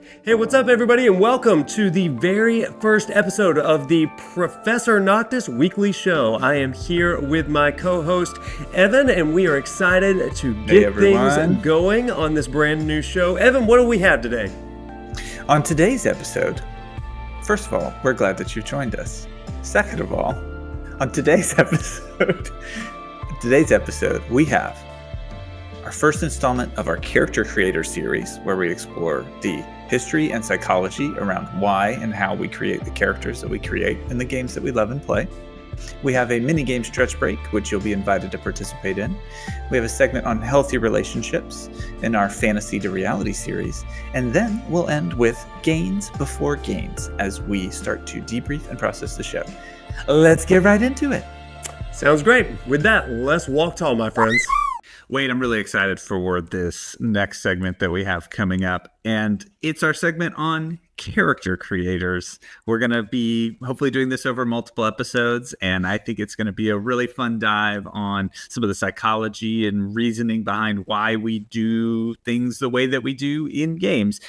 Hey, what's up, everybody, and welcome to the very first episode of the ProfNoctis Weekly Show. I am here with my co-host, Evan, and we are excited to get things going on this brand new show. Evan, what do we have today? On today's episode, first of all, we're glad that you joined us. Second of all, on today's episode, we have our first installment of our Character Creator series, where we explore the history and psychology around why and how we create the characters that we create in the games that we love and play. We have a mini-game stretch break, which you'll be invited to participate in. We have a segment on healthy relationships in our Fantasy to Reality series. And then we'll end with gains before gains as we start to debrief and process the show. Let's get right into it. Sounds great. With that, let's walk tall, my friends. Wade, I'm really excited for this next segment that we have coming up. And it's our segment on character creators. We're going to be hopefully doing this over multiple episodes. And I think it's going to be a really fun dive on some of the psychology and reasoning behind why we do things the way that we do in games.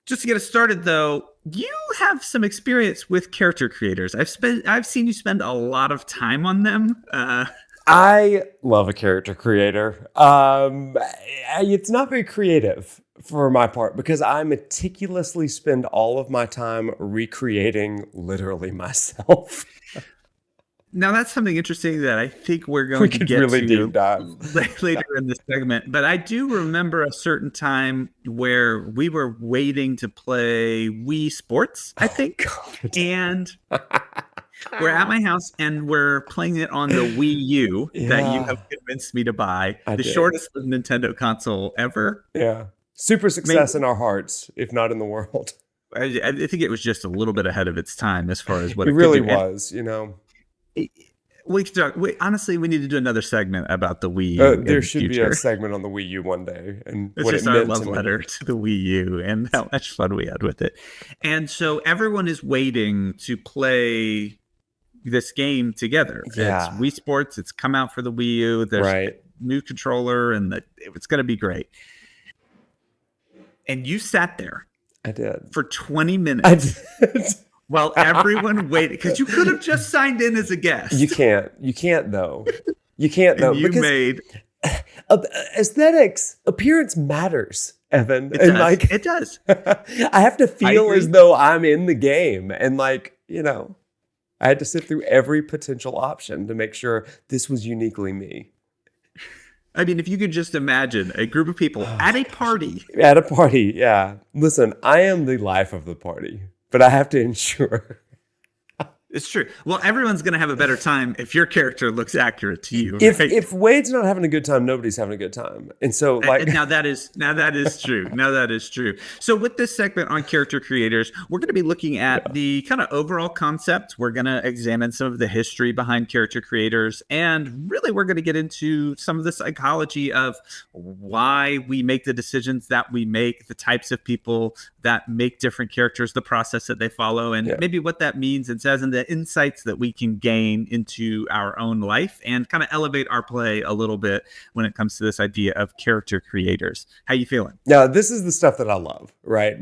Just to get us started, though, you have some experience with character creators. I've seen you spend a lot of time on them. I love a character creator. It's not very creative for my part because I meticulously spend all of my time recreating literally myself. Now, that's something interesting that I think we're going to get really to deep dive later in this segment. But I do remember a certain time where we were waiting to play Wii Sports, I think. And we're at my house and we're playing it on the Wii U that you have convinced me to buy. The shortest Nintendo console ever. Yeah. Super success in our hearts, if not in the world. I think it was just a little bit ahead of its time as far as what it really could do. Was, you know. Honestly, we need to do another segment about the Wii U. There should be a segment on the Wii U one day. And it's just our love letter to the Wii U and how much fun we had with it. And so everyone is waiting to play this game together. Yeah. It's Wii Sports. It's come out for the Wii U. There's a new controller and it's going to be great. And you sat there. I did. For 20 minutes. I did. While everyone waited, because you could have just signed in as a guest. You can't though. You can't though. You made aesthetics, appearance matters, Evan. It does. I have to feel as though I'm in the game, and I had to sit through every potential option to make sure this was uniquely me. I mean, if you could just imagine a group of people at a party. At a party, yeah. Listen, I am the life of the party. But I have to ensure. It's true. Well, everyone's going to have a better time if your character looks accurate to you. If Wade's not having a good time, nobody's having a good time. And so now that is true. Now that is true. So with this segment on character creators, we're going to be looking at the kind of overall concept. We're going to examine some of the history behind character creators. And really, we're going to get into some of the psychology of why we make the decisions that we make, the types of people that make different characters, the process that they follow, and maybe what that means and says, and the insights that we can gain into our own life and kind of elevate our play a little bit when it comes to this idea of character creators. How you feeling? Now, this is the stuff that I love, right?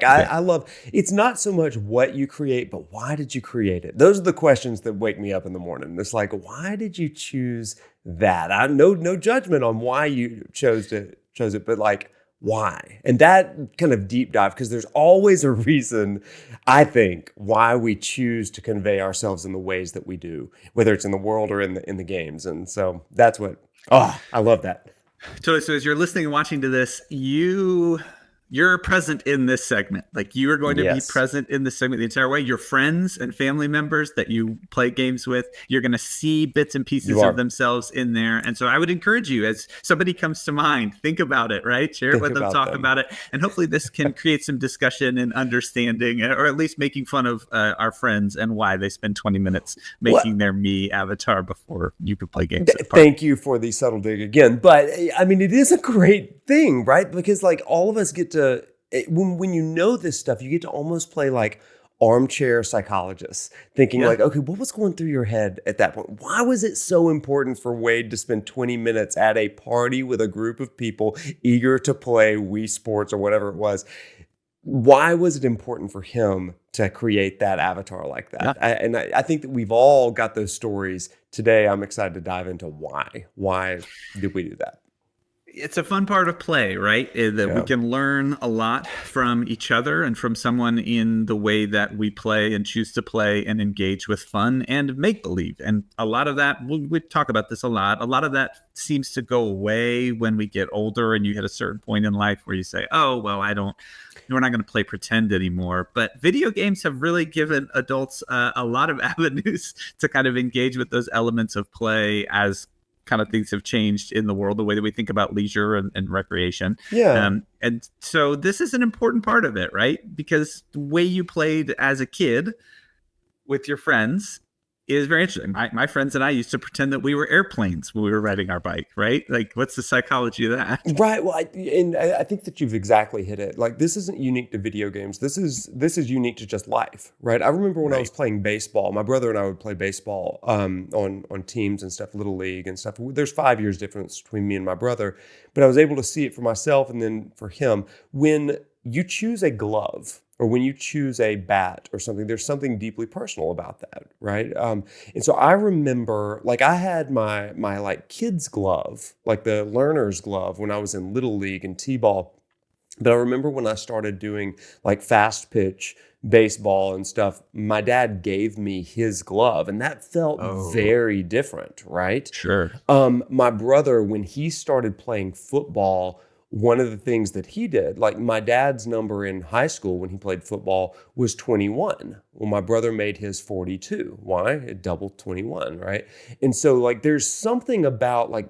I love, it's not so much what you create, but why did you create it? Those are the questions that wake me up in the morning. It's like, why did you choose that? No judgment on why you chose it, but why? And that kind of deep dive, because there's always a reason, I think, why we choose to convey ourselves in the ways that we do, whether it's in the world or in the games. And so that's what, I love that. Totally. So as you're listening and watching to this, you're present in this segment. You are going to be present in this segment the entire way. Your friends and family members that you play games with, you're going to see bits and pieces of themselves in there. And so I would encourage you, as somebody comes to mind, think about it, right? Share it with them, talk about it. And hopefully this can create some discussion and understanding, or at least making fun of our friends and why they spend 20 minutes making their me avatar before you could play games. Thank you for the subtle dig again. But I mean, it is a great thing, right? Because all of us get to, when you know this stuff, you get to almost play armchair psychologists, thinking like, okay, what was going through your head at that point? Why was it so important for Wade to spend 20 minutes at a party with a group of people eager to play Wii Sports or whatever it was? Why was it important for him to create that avatar like that? Yeah. I think that we've all got those stories. Today, I'm excited to dive into why. Why did we do that? It's a fun part of play, right? That we can learn a lot from each other and from someone in the way that we play and choose to play and engage with fun and make believe. And a lot of that, we talk about this a lot of that seems to go away when we get older and you hit a certain point in life where you say, oh, well, we're not going to play pretend anymore. But video games have really given adults a lot of avenues to kind of engage with those elements of play as kind of things have changed in the world, the way that we think about leisure and recreation. Yeah. And so this is an important part of it, right? Because the way you played as a kid with your friends is very interesting. My friends and I used to pretend that we were airplanes when we were riding our bike, right? Like, what's the psychology of that? Right. Well, I think that you've exactly hit it. Like, this isn't unique to video games. This is unique to just life, right? I remember when I was playing baseball, my brother and I would play baseball on teams and stuff, Little League and stuff. There's 5 years difference between me and my brother, but I was able to see it for myself and then for him. When you choose a glove, or when you choose a bat or something, there's something deeply personal about that, right? And so I remember, like, I had my like kid's glove, like the learner's glove, when I was in Little League and T-ball. But I remember when I started doing like fast pitch baseball and stuff, my dad gave me his glove, and that felt very different, right? Sure. My brother, when he started playing football, one of the things that he did, like my dad's number in high school when he played football was 21. Well, my brother made his 42. Why? It doubled 21, right? And so like there's something about like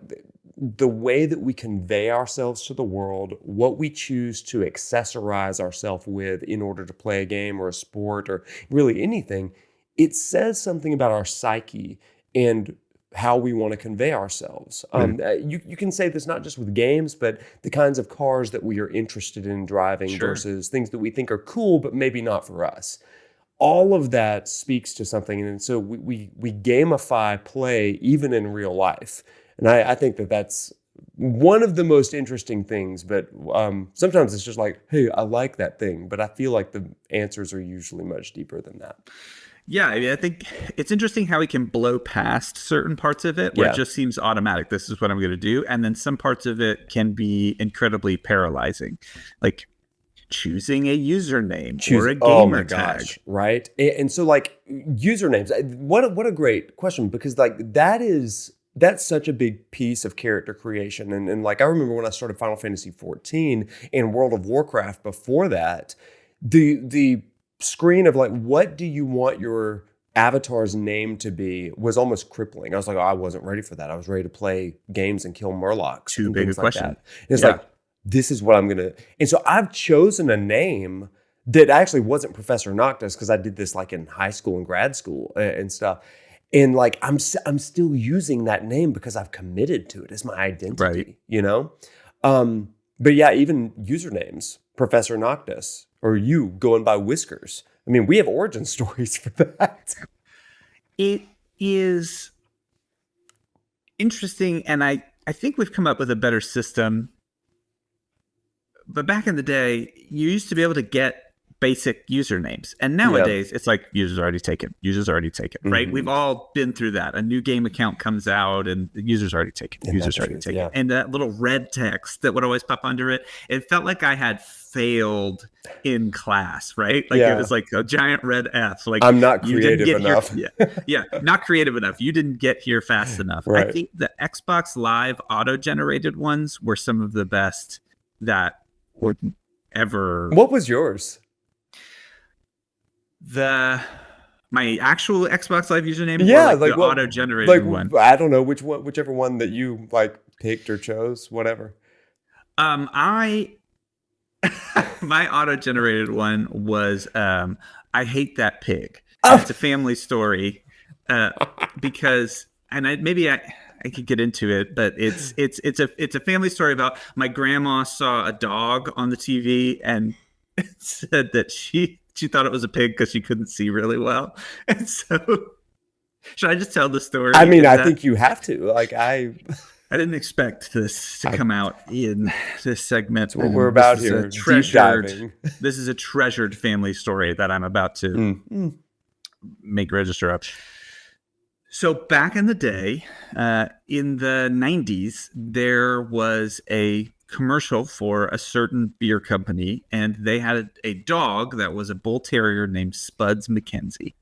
the way that we convey ourselves to the world, what we choose to accessorize ourselves with in order to play a game or a sport or really anything, it says something about our psyche and how we want to convey ourselves. You can say this not just with games, but the kinds of cars that we are interested in driving versus things that we think are cool, but maybe not for us. All of that speaks to something. And so we gamify play even in real life. And I think that that's one of the most interesting things. But sometimes it's just like, hey, I like that thing. But I feel like the answers are usually much deeper than that. Yeah, I mean, I think it's interesting how we can blow past certain parts of it where it just seems automatic. This is what I'm going to do. And then some parts of it can be incredibly paralyzing, like choosing a username or a gamer tag. Right? And so like usernames, what a great question, because like that's such a big piece of character creation. And like I remember when I started Final Fantasy XIV and World of Warcraft before that, the screen of like, what do you want your avatar's name to be was almost crippling. I was like, I wasn't ready for that. I was ready to play games and kill murlocs. Too big a question. Like it's like, this is what I'm going to. And so I've chosen a name that actually wasn't Professor Noctis, because I did this like in high school and grad school and stuff. And like, I'm still using that name because I've committed to it as my identity, you know? But yeah, even usernames, Professor Noctis, or you going by Whiskers. I mean, we have origin stories for that. It is interesting, and I think we've come up with a better system. But back in the day, you used to be able to get basic usernames. And nowadays, it's like, users already taken, right? Mm-hmm. We've all been through that. A new game account comes out and the user's already taken, Yeah. And that little red text that would always pop under it, it felt like I had failed in class, right? Like it was like a giant red F. Like, I'm not creative enough. Not creative enough. You didn't get here fast enough. Right. I think the Xbox Live auto-generated ones were some of the best that would ever. What was yours? My actual Xbox Live username, like the auto-generated one. I don't know whichever one that you like picked or chose, whatever. My auto-generated one was I hate that pig. It's a family story because, and I could get into it, but it's a family story about my grandma saw a dog on the TV and said that she she thought it was a pig because she couldn't see really well. And so, should I just tell the story? I mean, I think you have to. Like, I didn't expect this to come out in this segment. That's what we're about here. This is a treasured family story that I'm about to make register up. So back in the day, in the 90s, there was a commercial for a certain beer company, and they had a dog that was a bull terrier named Spuds McKenzie.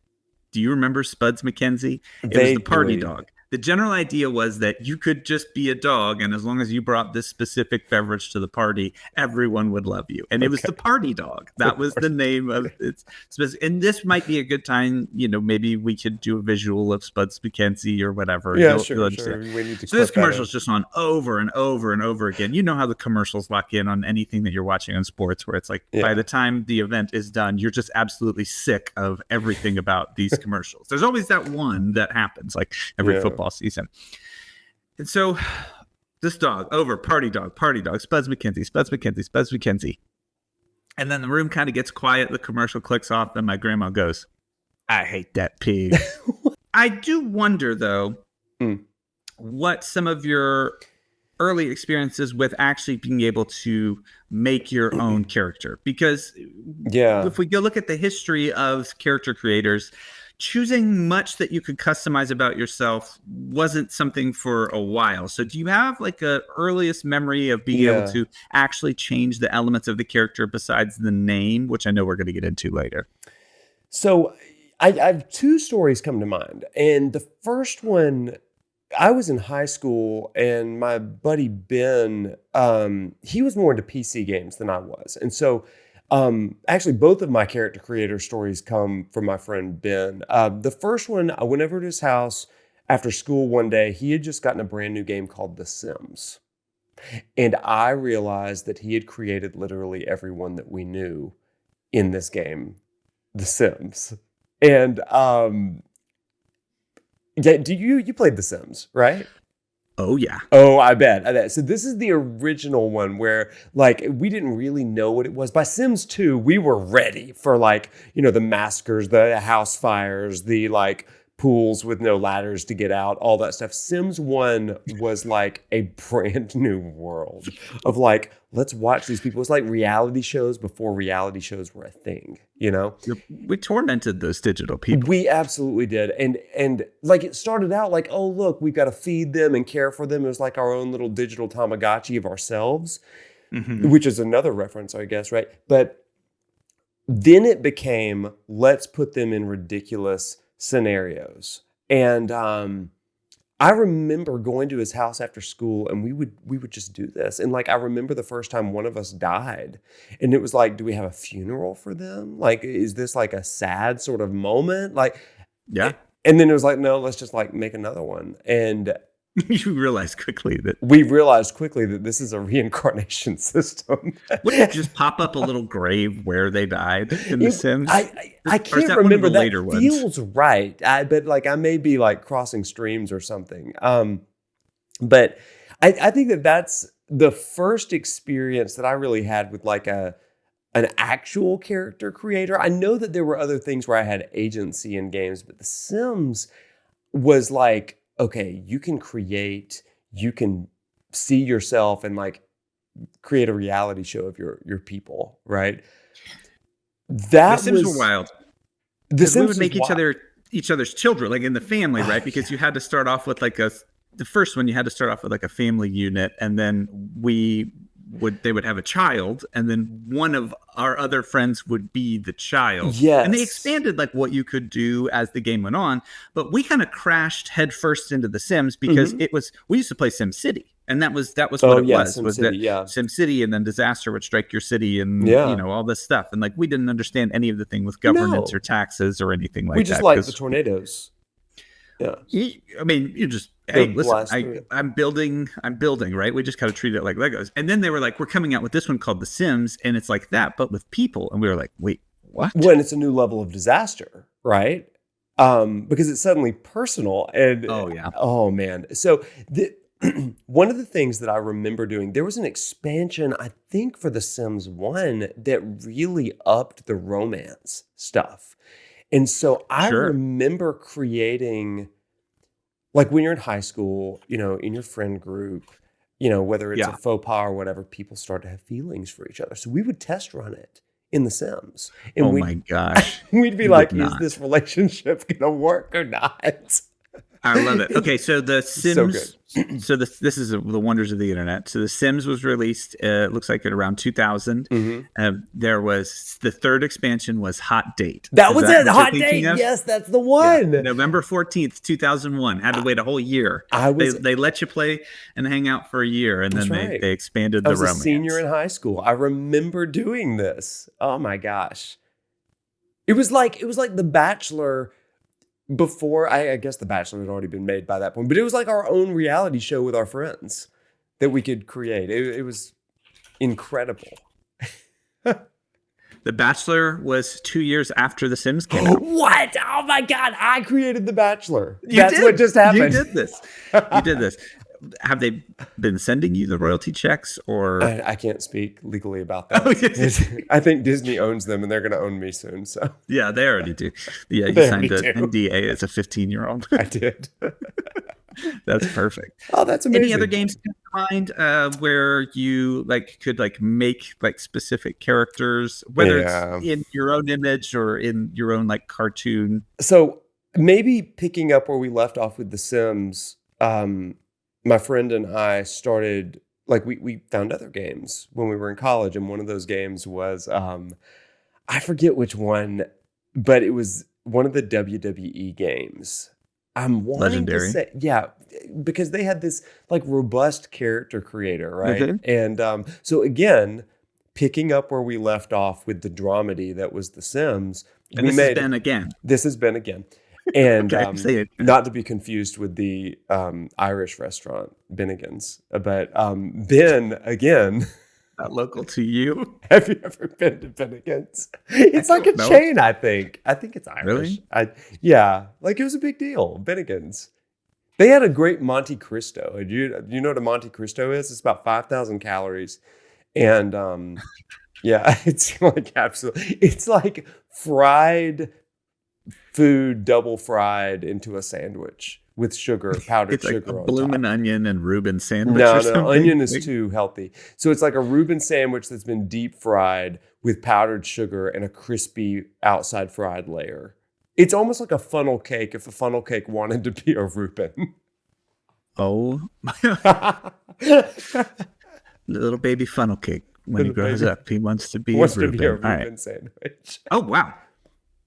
Do you remember Spuds McKenzie? It was the party dog. The general idea was that you could just be a dog, and as long as you brought this specific beverage to the party, everyone would love you. And it was the party dog. That was the name of it. And this might be a good time, maybe we could do a visual of Spuds McKenzie or whatever. Yeah, sure. We need to so this commercial is just on over and over and over again. You know how the commercials lock in on anything that you're watching on sports, where it's like by the time the event is done, you're just absolutely sick of everything about these commercials. There's always that one that happens, like every football season. And so this dog, party dog, Spuds McKenzie. And then the room kind of gets quiet, the commercial clicks off, and my grandma goes, I hate that pig. I do wonder, though, what some of your early experiences with actually being able to make your own character. Because if we go look at the history of character creators, choosing much that you could customize about yourself wasn't something for a while. So do you have like a earliest memory of being able to actually change the elements of the character besides the name, which I know we're going to get into later? So I have two stories come to mind. And the first one, I was in high school and my buddy Ben, he was more into PC games than I was. And so actually, both of my character creator stories come from my friend Ben. The first one, I went over to his house after school one day. He had just gotten a brand new game called The Sims. And I realized that he had created literally everyone that we knew in this game, The Sims. And you played The Sims, right? Oh, yeah. Oh, I bet. So this is the original one where, like, we didn't really know what it was. By Sims 2, we were ready for, like, the massacres, the house fires, the, like, pools with no ladders to get out, all that stuff. Sims 1 was, like, a brand new world of, like, let's watch these people. It's like reality shows before reality shows were a thing, We tormented those digital people. We absolutely did. And like it started out like, oh, look, we've got to feed them and care for them. It was like our own little digital Tamagotchi of ourselves, which is another reference, I guess, right? But then it became, let's put them in ridiculous scenarios. And I remember going to his house after school and we would just do this. And like, I remember the first time one of us died and it was like, do we have a funeral for them? Like, is this like a sad sort of moment? Like, yeah. And then it was like, no, let's just like make another one. And we realized quickly that this is a reincarnation system. Wouldn't it just pop up a little grave where they died in The Sims? I can't remember. That later feels ones? Right. But like I may be like crossing streams or something. But I think that's the first experience that I really had with like an actual character creator. I know that there were other things where I had agency in games, but The Sims was like, okay, you can see yourself and like create a reality show of your people, right? The Sims were wild. The Sims we would make each other's children, like in the family, right? Because you had to start off with like the first one, you had to start off with like a family unit, and then they would have a child, and then one of our other friends would be the child. Yes. And they expanded like what you could do as the game went on, but we kind of crashed headfirst into The Sims because we used to play Sim City, and that was what it was. Sim City, and then disaster would strike your city, and all this stuff, and like we didn't understand any of the thing with governance or taxes or anything like that. We just like the tornadoes. Yeah. I mean, you just, hey, listen, I'm building, right? We just kind of treat it like Legos. And then they were like, we're coming out with this one called The Sims, and it's like that, but with people. And we were like, wait, what? When it's a new level of disaster, right? Because it's suddenly personal. And oh, yeah. Oh, man. So one of the things that I remember doing, there was an expansion, I think, for The Sims 1 that really upped the romance stuff. And so I Sure. remember creating, like when you're in high school, in your friend group, whether it's a Yeah. faux pas or whatever, people start to have feelings for each other. So we would test run it in The Sims. And Oh my gosh. we'd be You like, would is not. this relationship going to work or not? I love it. Okay, so The So Sims. So this is the wonders of the internet. So The Sims was released. It looks like at around 2000. There was the third expansion was Hot Date. That Is was that it. what you're Hot thinking Date. of? Yes, that's the Yeah. one. November 14th, 2001. Had to wait a whole year. They let you play and hang out for a year, and then That's right. they expanded I the was a romance. senior in high school. I remember doing this. Oh my gosh. It was like The Bachelor before, I guess The Bachelor had already been made by that point, but it was like our own reality show with our friends that we could create. It was incredible. The Bachelor was 2 years after The Sims came out. What? Oh my God. I created The Bachelor. You That's did. what just happened. You did this. You did this. Have they been sending you the royalty checks or? I can't speak legally about that. Oh, yes. I think Disney owns them and they're going to own me soon. So Yeah, they already do. Yeah, you They signed an already do. NDA as a 15-year-old. I did. That's perfect. Oh, that's amazing. Any other games come to mind where you could make specific characters, whether it's in your own image or in your own cartoon? So maybe picking up where we left off with The Sims, my friend and I started, we found other games when we were in college. And one of those games was, I forget which one, but it was one of the WWE games. I'm wanting Legendary. to say, yeah, because they had this robust character creator, right? Mhm. And so again, picking up where we left off with the dramedy that was The Sims, And this has been again. This has been again. And Okay, say it. not to be confused with the Irish restaurant, Bennigan's, but Ben again. Not local to you. Have you ever been to Bennigan's? It's like a don't know. chain, I think. I think it's Irish. Really? Yeah, it was a big deal. Bennigan's. They had a great Monte Cristo. Do you know what a Monte Cristo is? It's about 5,000 calories. And yeah, it's absolutely. It's like fried food, double fried into a sandwich with sugar, powdered It's like sugar a on bloomin' top. onion and Reuben sandwich. No, or something. onion is too healthy. So it's like a Reuben sandwich that's been deep fried with powdered sugar and a crispy outside fried layer. It's almost like a funnel cake if a funnel cake wanted to be a Reuben. Oh, little baby funnel cake. When he Little grows baby. up, he wants to be Wants a to Reuben. be a All right. Reuben sandwich. Oh, wow.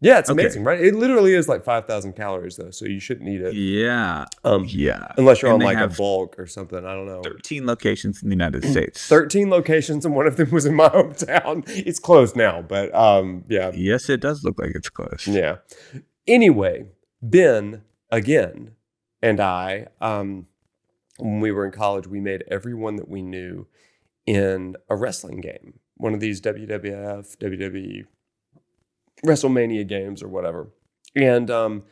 Yeah, it's Okay. amazing, right? It literally is like 5,000 calories though, so you shouldn't eat it. Yeah. Yeah. Unless you're And on they a have bulk or something. I don't know. 13 locations in the United States. 13 locations and one of them was in my hometown. It's closed now, but yeah. Yes, it does look like it's close. Yeah. Anyway, Ben, again, and I, when we were in college, we made everyone that we knew in a wrestling game. One of these WWF, WWE, WrestleMania games or whatever. And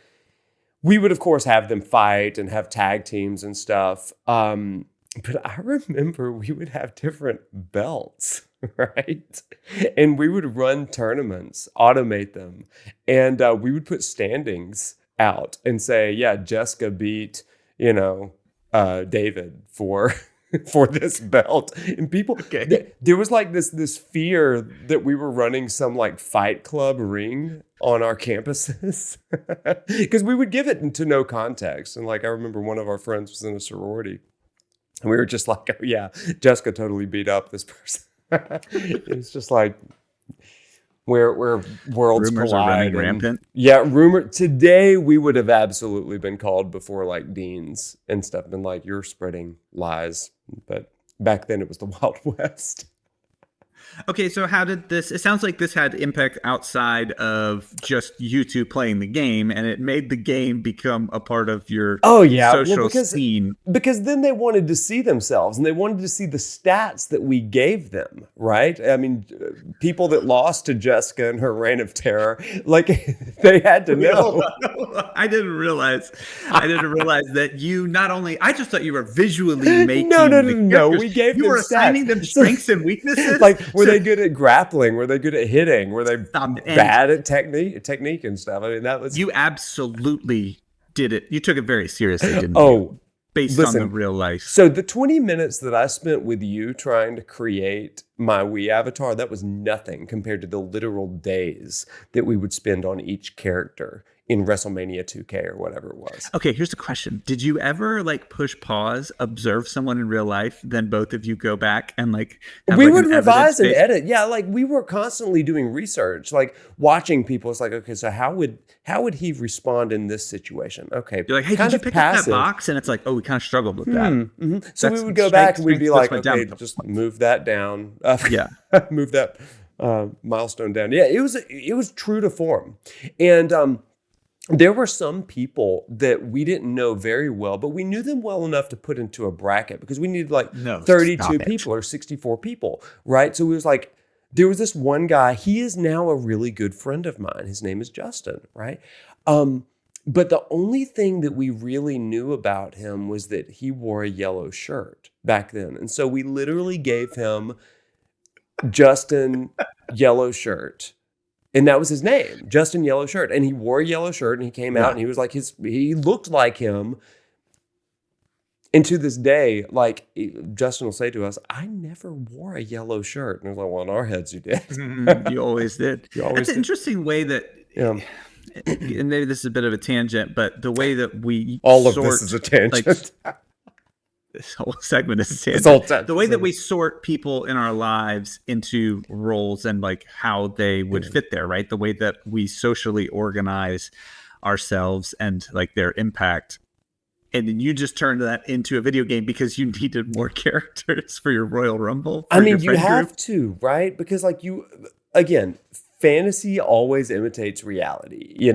we would, of course, have them fight and have tag teams and stuff. But I remember we would have different belts, right? And we would run tournaments, automate them. And we would put standings out and say, yeah, Jessica beat, David for this belt. And people, there was this fear that we were running some Fight Club ring on our campuses because we would give it to no context. And I remember one of our friends was in a sorority and we were just like, oh yeah, Jessica totally beat up this person. It's just where worlds Rumors collide. are running and- rampant. Yeah, today we would have absolutely been called before deans and stuff, been you're spreading lies. But back then it was the Wild West. Okay, so how did this? It sounds like this had impact outside of just you two playing the game, and it made the game become a part of your social scene. Because then they wanted to see themselves, and they wanted to see the stats that we gave them, right? I mean, people that lost to Jessica in her reign of terror, like they had to know. I didn't realize that you not only. I just thought you were visually making. No. We gave them You were stats. assigning them strengths and weaknesses. Like, were they good at grappling? Were they good at hitting? Were they bad at technique and stuff? I mean, that was... You absolutely did it. You took it very seriously, didn't you? Oh, based on the real life. So the 20 minutes that I spent with you trying to create my Wii avatar, that was nothing compared to the literal days that we would spend on each character in WrestleMania 2K or whatever it was. Okay, here's the question. Did you ever push pause, observe someone in real life, then both of you go back and we would revise and edit. Yeah, we were constantly doing research, watching people. It's okay, so how would he respond in this situation? Okay. You're hey, did you pick up that box? And it's oh, we kind of struggled with that. Mm-hmm. So we would go back and we'd be okay, just move that down. Move that milestone down. Yeah, it was true to form. And there were some people that we didn't know very well, but we knew them well enough to put into a bracket because we needed 32 people or 64 people, right? So it was there was this one guy. He is now a really good friend of mine. His name is Justin, right? But the only thing that we really knew about him was that he wore a yellow shirt back then. And so we literally gave him Justin Yellow Shirt. And that was his name, Justin Yellow Shirt. And he wore a yellow shirt and he came out and he was he looked like him. And to this day, Justin will say to us, I never wore a yellow shirt. And I was well, in our heads you did. You always did. That's an interesting way that, and maybe this is a bit of a tangent, but the way that we this is a tangent. This whole segment is a tangent. The way that we sort people in our lives into roles and how they would fit there, right? The way that we socially organize ourselves and their impact. And then you just turned that into a video game because you needed more characters for your Royal Rumble. I mean, you have to, right? Because again, fantasy always imitates reality,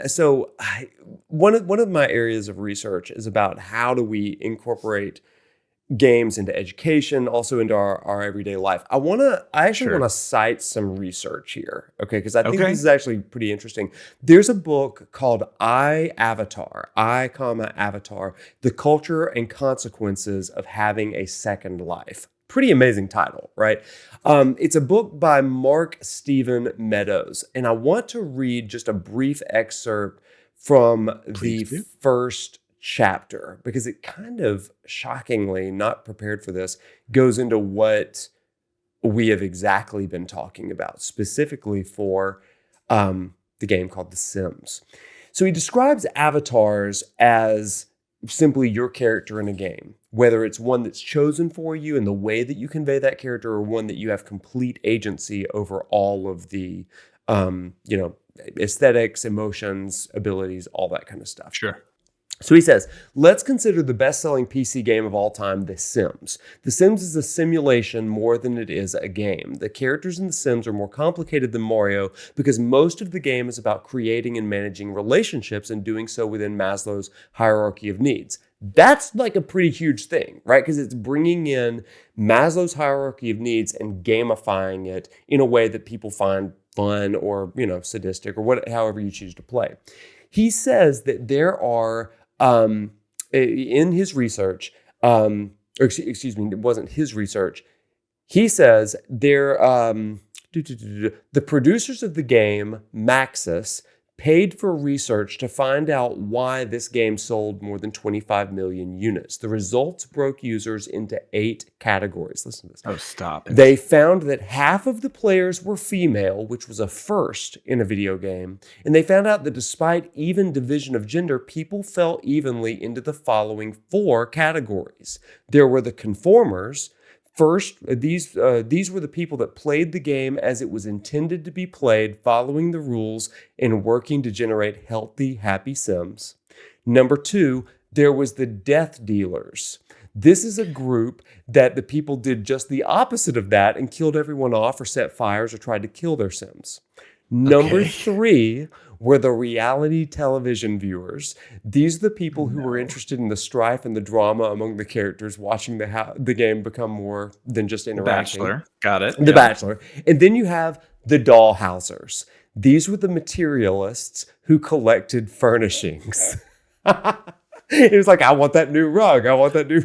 So one of my areas of research is about how do we incorporate games into education, also into our everyday life. I actually want to cite some research here, okay? Because I think this is actually pretty interesting. There's a book called Avatar, Avatar, The Culture and Consequences of Having a Second Life. Pretty amazing title, right? It's a book by Mark Stephen Meadows. And I want to read just a brief excerpt from the first chapter because it kind of shockingly, not prepared for this, goes into what we have exactly been talking about, specifically for the game called The Sims. So he describes avatars as simply your character in a game, whether it's one that's chosen for you and the way that you convey that character or one that you have complete agency over all of the, aesthetics, emotions, abilities, all that kind of stuff. Sure. So he says, let's consider the best-selling PC game of all time, The Sims. The Sims is a simulation more than it is a game. The characters in The Sims are more complicated than Mario because most of the game is about creating and managing relationships and doing so within Maslow's hierarchy of needs. That's a pretty huge thing, right? Because it's bringing in Maslow's hierarchy of needs and gamifying it in a way that people find fun or, sadistic or however you choose to play. He says that there are in his research, excuse me, it wasn't his research. He says the producers of the game, Maxis, paid for research to find out why this game sold more than 25 million units. The results broke users into 8 categories. Listen to this. Oh, stop it. They found that half of the players were female, which was a first in a video game. And they found out that despite even division of gender, people fell evenly into the following 4 categories. There were the conformers. First, these were the people that played the game as it was intended to be played, following the rules and working to generate healthy, happy Sims. Number 2, There was the death dealers. This is a group that the people did just the opposite of that and killed everyone off or set fires or tried to kill their Sims. Number 3 were the reality television viewers. These are the people who were interested in the strife and the drama among the characters, watching the game become more than just interacting. Bachelor. Got it. The Bachelor. And then you have the dollhousers. These were the materialists who collected furnishings. It was like, I want that new rug. I want that new...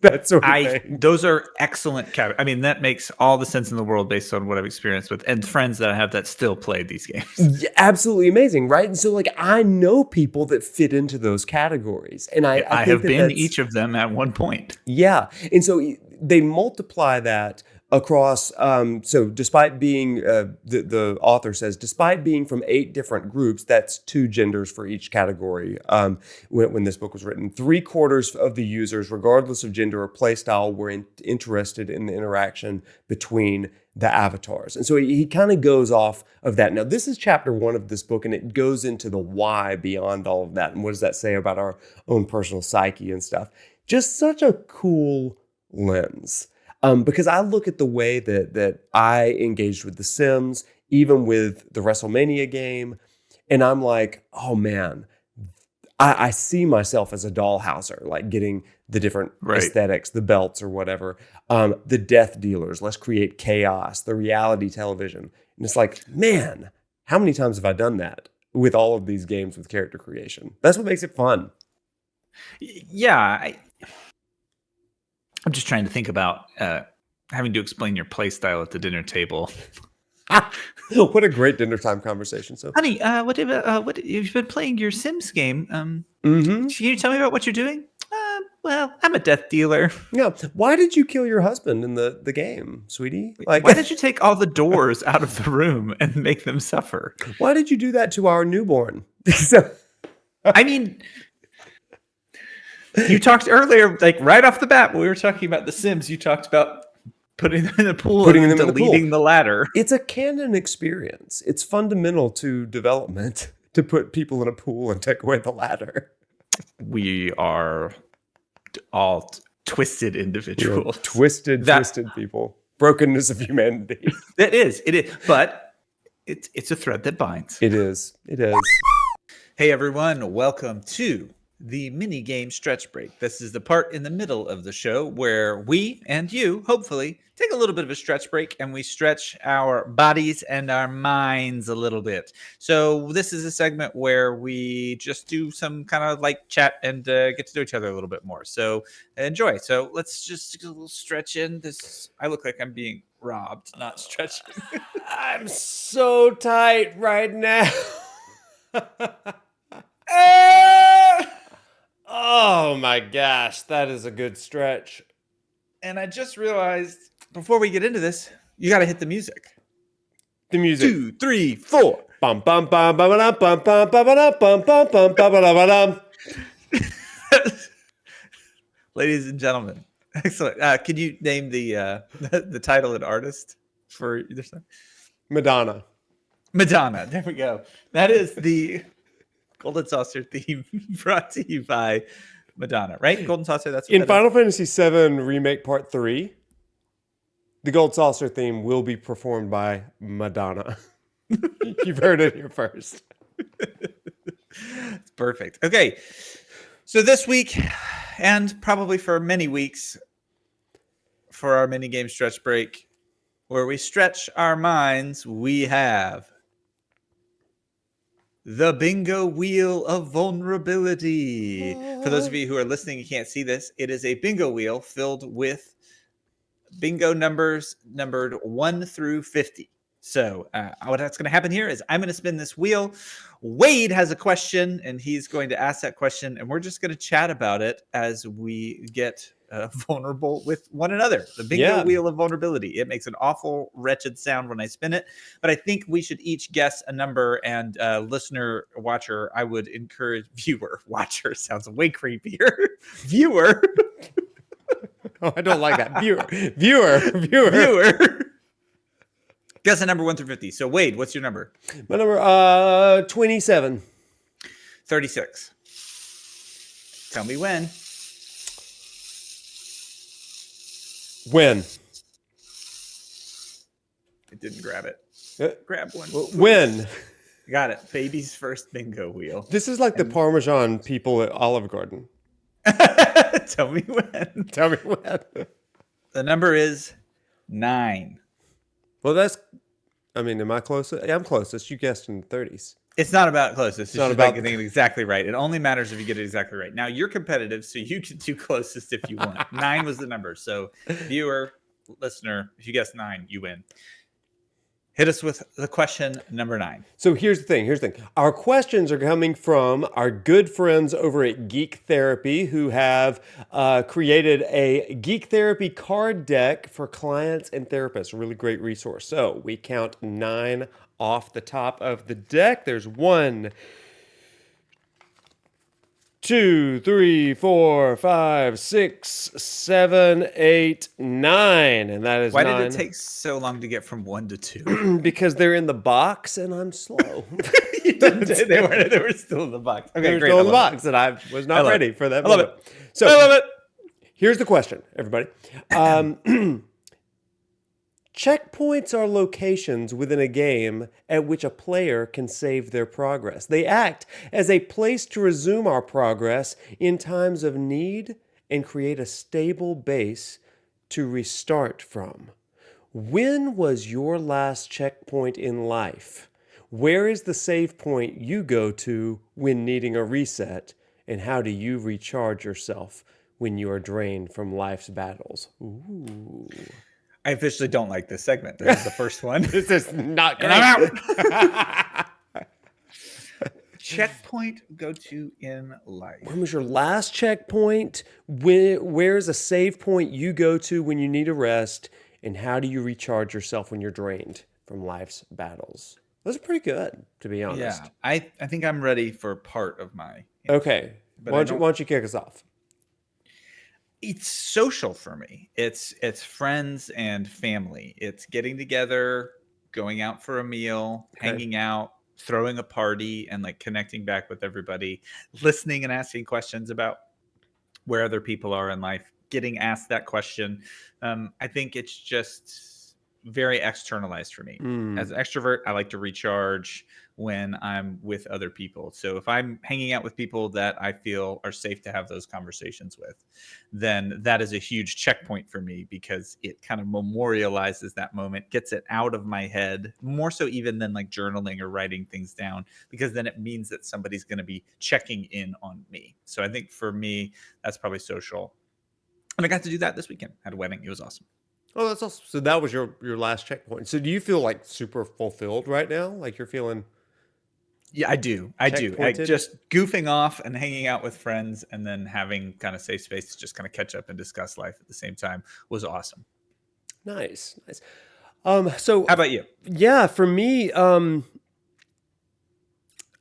That sort of thing. Those are excellent. I mean, that makes all the sense in the world based on what I've experienced with and friends that I have that still play these games. Yeah, absolutely amazing, right? And so, like, I know people that fit into those categories, and I have been each of them at one point. Yeah, and so they multiply that across. So, despite being the author says, despite being from 8 different groups, that's 2 genders for each category. When this book was written, 3/4 of the users, regardless of gender or play style, were interested in the interaction between the avatars. And so he kind of goes off of that. Now, this is chapter 1 of this book, and it goes into the why beyond all of that. And what does that say about our own personal psyche and stuff? Just such a cool lens. Because I look at the way that I engaged with The Sims, even with the WrestleMania game, and I'm like, oh man, I see myself as a dollhouser, like getting the different aesthetics, the belts or whatever. The death dealers, let's create chaos, the reality television. And it's like, man, how many times have I done that with all of these games with character creation? That's what makes it fun. Yeah, I'm just trying to think about having to explain your play style at the dinner table. What a great dinner time conversation. So, honey, what you've been playing your Sims game? Can you tell me about what you're doing? Well, I'm a death dealer. Yeah. Why did you kill your husband in the game, sweetie? Like, why did you take all the doors out of the room and make them suffer? Why did you do that to our newborn? I mean, you talked earlier, like right off the bat, when we were talking about The Sims, you talked about putting them in the pool and deleting the ladder. It's a canon experience. It's fundamental to development to put people in a pool and take away the ladder. We are all twisted individuals. Twisted people. Brokenness of humanity. It is. But it's a thread that binds. It is. Hey, everyone. Welcome to the mini game stretch break. This is the part in the middle of the show where we and you, hopefully, take a little bit of a stretch break and we stretch our bodies and our minds a little bit. So this is a segment where we just do some kind of like chat and get to know each other a little bit more. So enjoy. So let's just a little stretch in this. I look like I'm being robbed, not stretching. I'm so tight right now. Oh my gosh, that is a good stretch. And I just realized before we get into this, you got to hit the music. The music. 2, 3, 4. Bum bum bum bum bum bum bum bum bum bum bum bum. Ladies and gentlemen, excellent. Can you name the title and artist for either side? Madonna. There we go. That is the Golden Saucer theme brought to you by Madonna, right? Golden Saucer, that's what in Final Fantasy VII Remake Part 3, the Gold Saucer theme will be performed by Madonna. You've heard it here first. It's perfect. Okay. So this week, and probably for many weeks, for our mini game stretch break, where we stretch our minds, we have the bingo wheel of vulnerability. For those of you who are listening, you can't see this. It is a bingo wheel filled with bingo numbers numbered 1 through 50. So what's going to happen here is I'm going to spin this wheel. Wade has a question, and he's going to ask that question, and we're just going to chat about it as we get vulnerable with one another. The bingo wheel of vulnerability. It makes an awful, wretched sound when I spin it, but I think we should each guess a number, and listener, watcher, I would encourage watcher sounds way creepier. Viewer. Oh, I don't like that. Viewer. Guess a number 1 through 50. So Wade, what's your number? My number 27. 36. Tell me when. When? It didn't grab it. Grab one. When? Got it. Baby's first bingo wheel. This is like the Parmesan people at Olive Garden. Tell me when. Tell me when. The number is 9. Well, am I closest? Yeah, I'm closest. You guessed in the 30s. It's not about closest. It's not just about about getting it exactly right. It only matters if you get it exactly right. Now, you're competitive, so you can do closest if you want. 9 was the number. So, viewer, listener, if you guess 9, you win. Hit us with the question number 9. So here's the thing. Our questions are coming from our good friends over at Geek Therapy, who have created a Geek Therapy card deck for clients and therapists. A really great resource. So we count 9 off the top of the deck. There's 1, 2, 3, 4, 5, 6, 7, 8, 9. And that is Why 9. did it take so long to get from 1 to 2? Because they're in the box and I'm slow. They were still in the box. Okay, They were great. still in the box and I was not ready for that. I love it. So I love it. here's the question, everybody. Checkpoints are locations within a game at which a player can save their progress. They act as a place to resume our progress in times of need and create a stable base to restart from. When was your last checkpoint in life? Where is the save point you go to when needing a reset? And how do you recharge yourself when you are drained from life's battles? Ooh. I officially don't like this segment. This is the first one. This is not great. And I'm out. Checkpoint go to in life. When was your last checkpoint? Where's a save point you go to when you need a rest? And how do you recharge yourself when you're drained from life's battles? Those are pretty good, to be honest. Yeah, I think I'm ready for part of my answer. Okay. Why don't you kick us off? It's social for me. It's friends and family. It's getting together, going out for a meal, hanging out, throwing a party, and like connecting back with everybody, listening and asking questions about where other people are in life, getting asked that question. I think it's just very externalized for me. As an extrovert, I like to recharge when I'm with other people. So if I'm hanging out with people that I feel are safe to have those conversations with, then that is a huge checkpoint for me because it kind of memorializes that moment, gets it out of my head, more so even than like journaling or writing things down, because then it means that somebody's going to be checking in on me. So I think for me, that's probably social. And I got to do that this weekend. Had a wedding. It was awesome. Oh, that's awesome. So that was your last checkpoint. So do you feel like super fulfilled right now? Like you're feeling... Yeah, I do. Just goofing off and hanging out with friends and then having kind of safe space to just kind of catch up and discuss life at the same time was awesome. Nice. So how about you? Yeah, for me,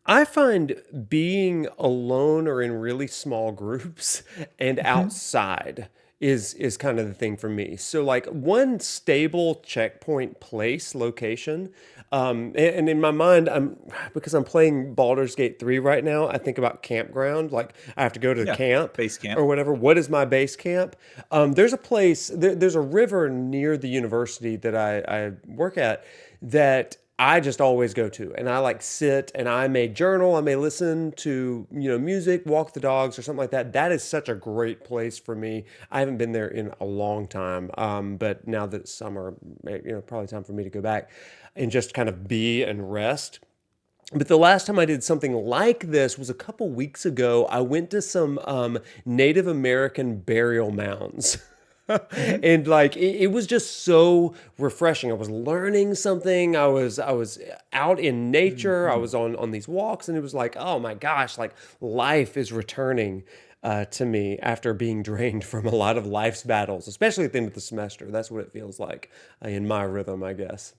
I find being alone or in really small groups and outside is kind of the thing for me. So like one stable checkpoint place location, and in my mind, because I'm playing Baldur's Gate 3 right now, I think about campground. Like I have to go to the camp, base camp or whatever. What is my base camp? There's a place, there's a river near the university that I work at that I just always go to, and I like sit and I may journal, I may listen to, music, walk the dogs or something like that. That is such a great place for me. I haven't been there in a long time. But now that it's summer, probably time for me to go back and just kind of be and rest. But the last time I did something like this was a couple weeks ago. I went to some Native American burial mounds. And like it was just so refreshing. I was learning something. I was out in nature. I was on these walks, and it was like, oh my gosh, like life is returning to me after being drained from a lot of life's battles, especially at the end of the semester. That's what it feels like in my rhythm, I guess.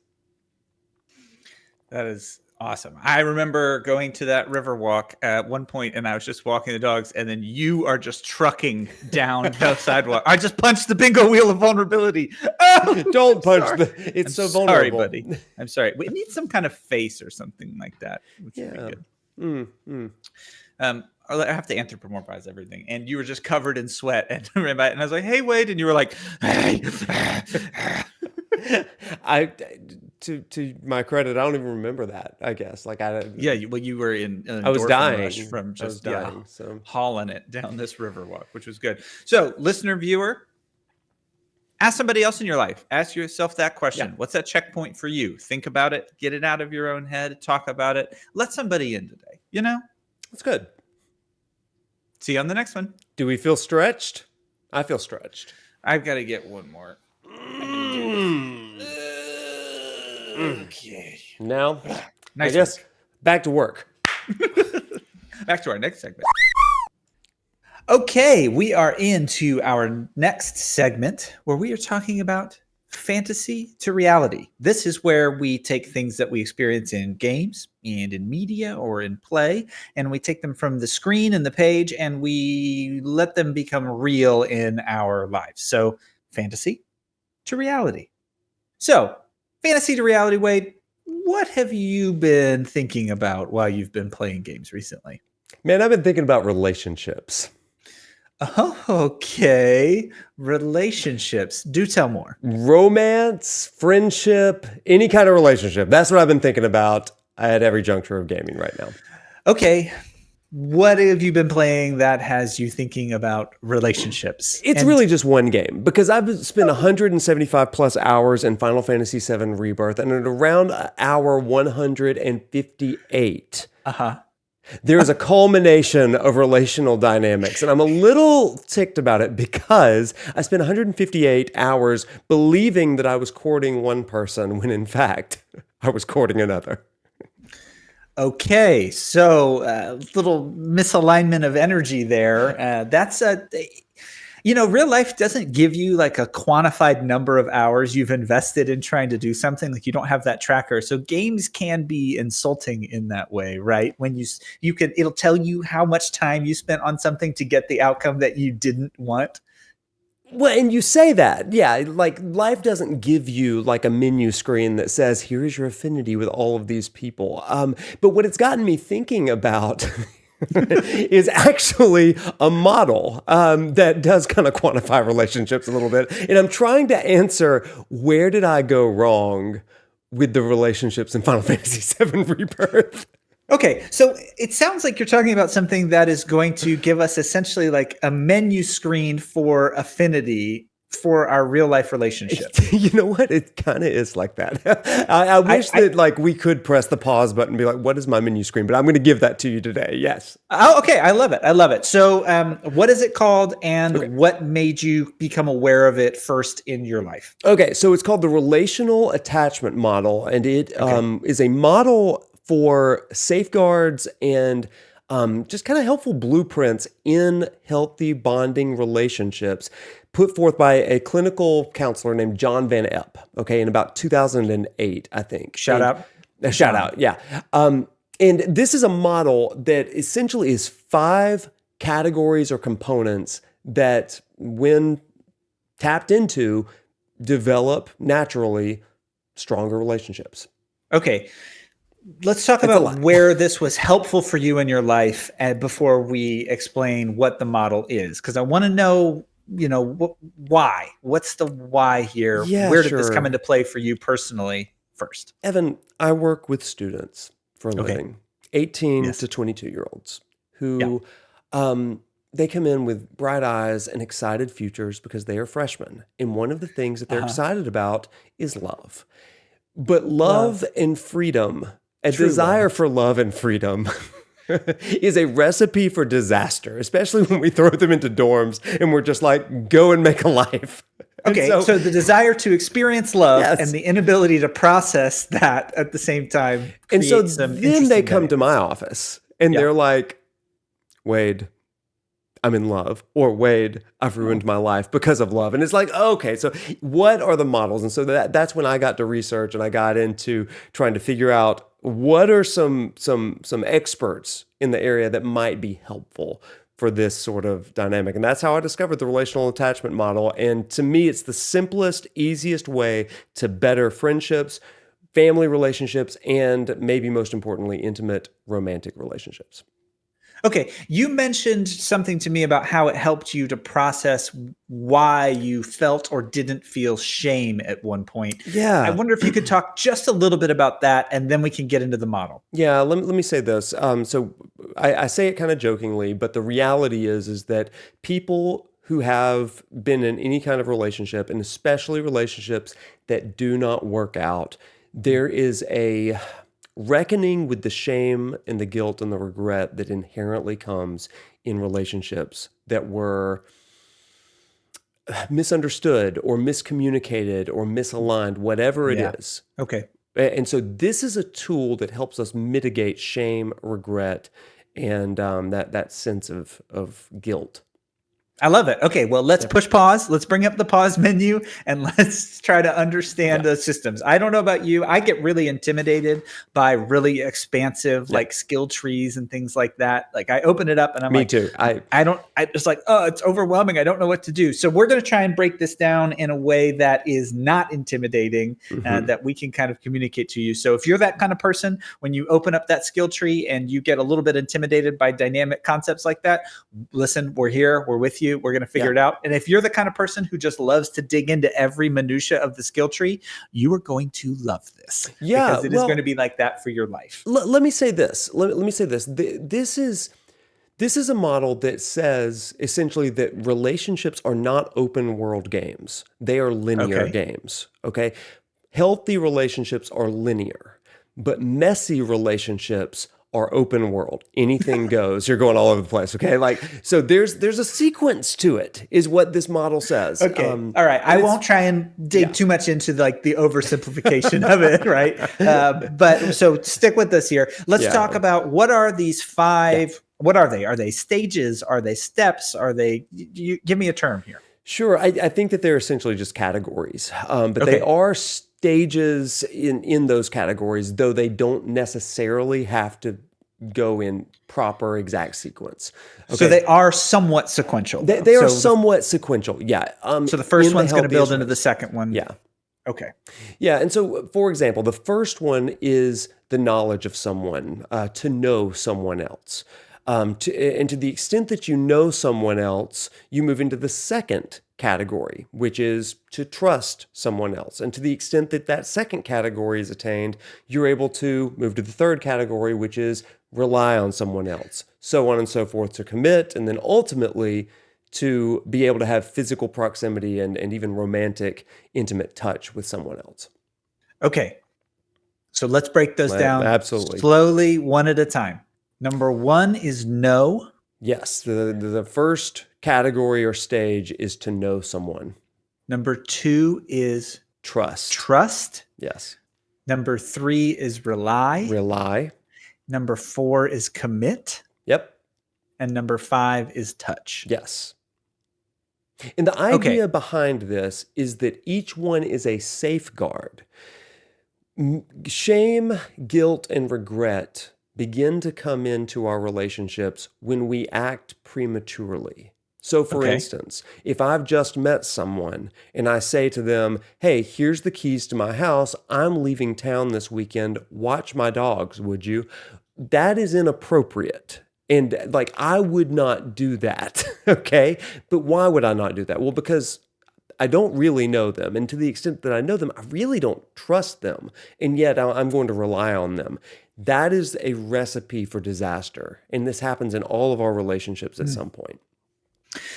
That is awesome. I remember going to that river walk at one point, and I was just walking the dogs, and then you are just trucking down the sidewalk. I just punched the bingo wheel of vulnerability. Oh, don't punch it's so vulnerable. Sorry, buddy. I'm sorry. We need some kind of face or something like that, which would be good. I have to anthropomorphize everything. And you were just covered in sweat and ran by, and I was like, hey, Wade. And you were like, hey. To my credit, I don't even remember that, I guess. Like you were in I was dying rush from just so hauling it down this river walk, which was good. So, listener, viewer, ask somebody else in your life. Ask yourself that question. What's that checkpoint for you? Think about it. Get it out of your own head. Talk about it. Let somebody in today. That's good. See you on the next one. Do we feel stretched? I feel stretched. I've got to get one more. Okay. Now, nice I guess back to work. Back to our next segment. Okay, we are into our next segment where we are talking about fantasy to reality. This is where we take things that we experience in games and in media or in play, and we take them from the screen and the page, and we let them become real in our lives. So, fantasy to reality. So, fantasy to reality, Wade, what have you been thinking about while you've been playing games recently? Man, I've been thinking about relationships. Oh, okay. Relationships. Do tell more. Romance, friendship, any kind of relationship. That's what I've been thinking about at every juncture of gaming right now. Okay. What have you been playing that has you thinking about relationships? It's really just one game because I've spent 175 plus hours in Final Fantasy VII Rebirth, and at around hour 158, there is a culmination of relational dynamics, and I'm a little ticked about it because I spent 158 hours believing that I was courting one person when in fact I was courting another. Okay, so a little misalignment of energy there. Real life doesn't give you like a quantified number of hours you've invested in trying to do something. Like you don't have that tracker. So games can be insulting in that way, right? When it'll tell you how much time you spent on something to get the outcome that you didn't want. Well, and you say that, yeah, like life doesn't give you like a menu screen that says, here is your affinity with all of these people. But what it's gotten me thinking about is actually a model that does kind of quantify relationships a little bit. And I'm trying to answer, where did I go wrong with the relationships in Final Fantasy VII Rebirth? Okay, so it sounds like you're talking about something that is going to give us essentially like a menu screen for affinity for our real life relationship. You know what? It kind of is like that. I wish that like we could press the pause button and be like, what is my menu screen? But I'm going to give that to you today. Yes. Oh, okay. I love it. I love it. So what is it called and what made you become aware of it first in your life? Okay, so it's called the Relational Attachment Model, and it is a model for safeguards and just kind of helpful blueprints in healthy bonding relationships put forth by a clinical counselor named John Van Epp, in about 2008, I think. Shout out, yeah. And this is a model that essentially is 5 categories or components that, when tapped into, develop naturally stronger relationships. Okay. Let's talk about where this was helpful for you in your life before we explain what the model is. Because I want to know, why? What's the why here? Yeah, where did this come into play for you personally first? Evan, I work with students for a living, 18 to 22-year-olds who they come in with bright eyes and excited futures because they are freshmen. And one of the things that they're excited about is love. But love and freedom, a desire for love and freedom is a recipe for disaster, especially when we throw them into dorms and we're just like, go and make a life. Okay, so the desire to experience love and the inability to process that at the same time. And so then they come to my office and they're like, Wade, I'm in love, or Wade, I've ruined my life because of love. And it's like, okay, so what are the models? And so that's when I got to research and I got into trying to figure out what are some experts in the area that might be helpful for this sort of dynamic. And that's how I discovered the relational attachment model. And to me, it's the simplest, easiest way to better friendships, family relationships, and maybe most importantly, intimate romantic relationships. Okay, you mentioned something to me about how it helped you to process why you felt or didn't feel shame at one point. I Yeah. wonder if you could talk just a little bit about that, and then we can get into the model. Yeah, let me say this. So I say it kind of jokingly, but the reality is that people who have been in any kind of relationship, and especially relationships that do not work out, there is a reckoning with the shame and the guilt and the regret that inherently comes in relationships that were misunderstood or miscommunicated or misaligned, whatever it Yeah. is. Okay. And so this is a tool that helps us mitigate shame, regret, and that sense of guilt. I love it. Okay, well, let's push pause. Let's bring up the pause menu and let's try to understand Yeah. the systems. I don't know about you. I get really intimidated by really expansive, Yeah. like skill trees and things like that. Like I open it up and I'm Me like, too. I it's like, oh, it's overwhelming. I don't know what to do. So we're going to try and break this down in a way that is not intimidating and that we can kind of communicate to you. So if you're that kind of person, when you open up that skill tree and you get a little bit intimidated by dynamic concepts like that, listen, we're here. We're with you. We're going to figure it out. And if you're the kind of person who just loves to dig into every minutia of the skill tree, you are going to love this. Yeah, Because it is going to be like that for your life. Let me say this. Let me say this. This is a model that says essentially that relationships are not open world games. They are linear games. Okay. Healthy relationships are linear, but messy relationships are open world. Anything goes. You're going all over the place. Okay. Like, so there's a sequence to it, is what this model says. Okay. All right. I won't try and dig too much into like the oversimplification of it. Right. But so stick with us here. Let's talk about what are these five, what are they? Are they stages? Are they steps? Are they, you give me a term here. Sure. I think that they're essentially just categories, but they are stages in those categories, though they don't necessarily have to go in proper exact sequence. Okay. So they are somewhat sequential. They are somewhat sequential. Yeah. So the first one's going to build into the second one. Yeah. Okay. Yeah. And so, for example, the first one is the knowledge of someone, to know someone else. And to the extent that you know someone else, you move into the second category, which is to trust someone else. And to the extent that that second category is attained, you're able to move to the third category, which is rely on someone else, so on and so forth, to commit, and then ultimately to be able to have physical proximity and even romantic, intimate touch with someone else. Okay. So let's break those down absolutely slowly, one at a time. Number one is know. Yes, the first category or stage is to know someone. Number two is trust. Trust. Yes. Number three is rely. Rely. Number four is commit. Yep. And number five is touch. Yes. And the idea behind this is that each one is a safeguard. Shame, guilt, and regret begin to come into our relationships when we act prematurely. So for instance, if I've just met someone and I say to them, hey, here's the keys to my house, I'm leaving town this weekend, watch my dogs, would you? That is inappropriate. And like, I would not do that, okay? But why would I not do that? Well, because I don't really know them. And to the extent that I know them, I really don't trust them. And yet I'm going to rely on them. That is a recipe for disaster. And this happens in all of our relationships at some point.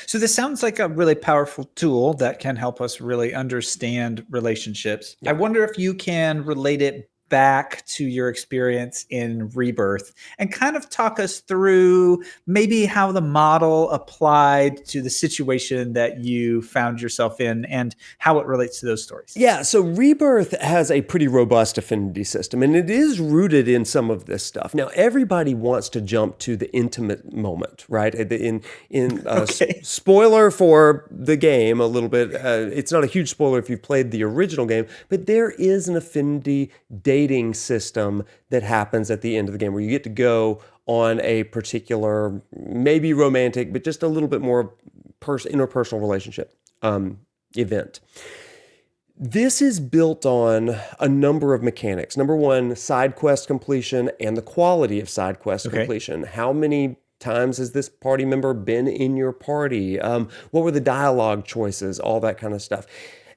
So this sounds like a really powerful tool that can help us really understand relationships. I wonder if you can relate it back to your experience in Rebirth and kind of talk us through maybe how the model applied to the situation that you found yourself in and how it relates to those stories. Yeah, so Rebirth has a pretty robust affinity system, and it is rooted in some of this stuff. Now, everybody wants to jump to the intimate moment, right? Spoiler for the game a little bit. It's not a huge spoiler if you've played the original game, but there is an affinity dating system that happens at the end of the game where you get to go on a particular, maybe romantic, but just a little bit more interpersonal relationship event. This is built on a number of mechanics. Number one, side quest completion and the quality of side quest completion. How many times has this party member been in your party? What were the dialogue choices? All that kind of stuff.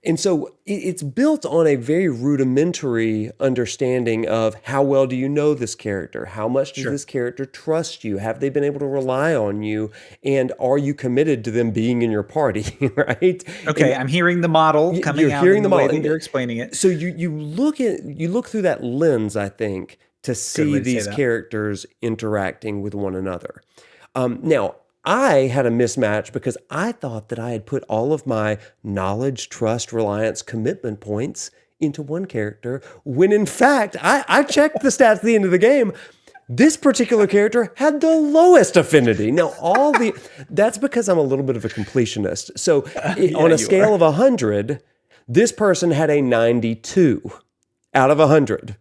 And so it's built on a very rudimentary understanding of how well do you know this character? How much does this character trust you? Have they been able to rely on you? And are you committed to them being in your party, right? Okay, I'm hearing the model coming out in the way that you're explaining it. So you look through that lens, I think, to see these characters interacting with one another. Now, I had a mismatch because I thought that I had put all of my knowledge, trust, reliance, commitment points into one character, when in fact, I checked the stats at the end of the game. This particular character had the lowest affinity. Now, that's because I'm a little bit of a completionist. So on a scale of 100, this person had a 92 out of 100.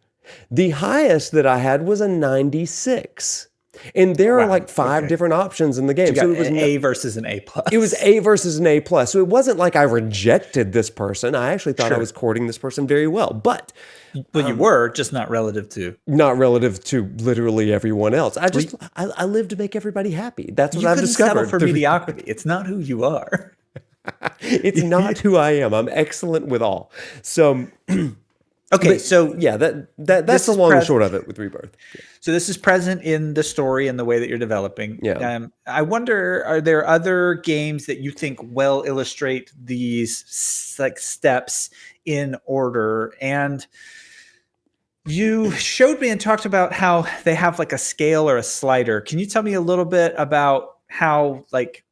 The highest that I had was a 96. And there are like 5 different options in the game. So it was an A versus an A plus. It was A versus an A plus. So it wasn't like I rejected this person. I actually thought I was courting this person very well. But you were, just not relative to literally everyone else. I live to make everybody happy. That's what I've discovered. Settle for mediocrity. It's not who you are. It's not who I am. I'm excellent with all. So okay, that's the long and short of it with Rebirth. Yeah. So this is present in the story and the way that you're developing. Yeah. I wonder, are there other games that you think well illustrate these like steps in order? And you showed me and talked about how they have like a scale or a slider. Can you tell me a little bit about how like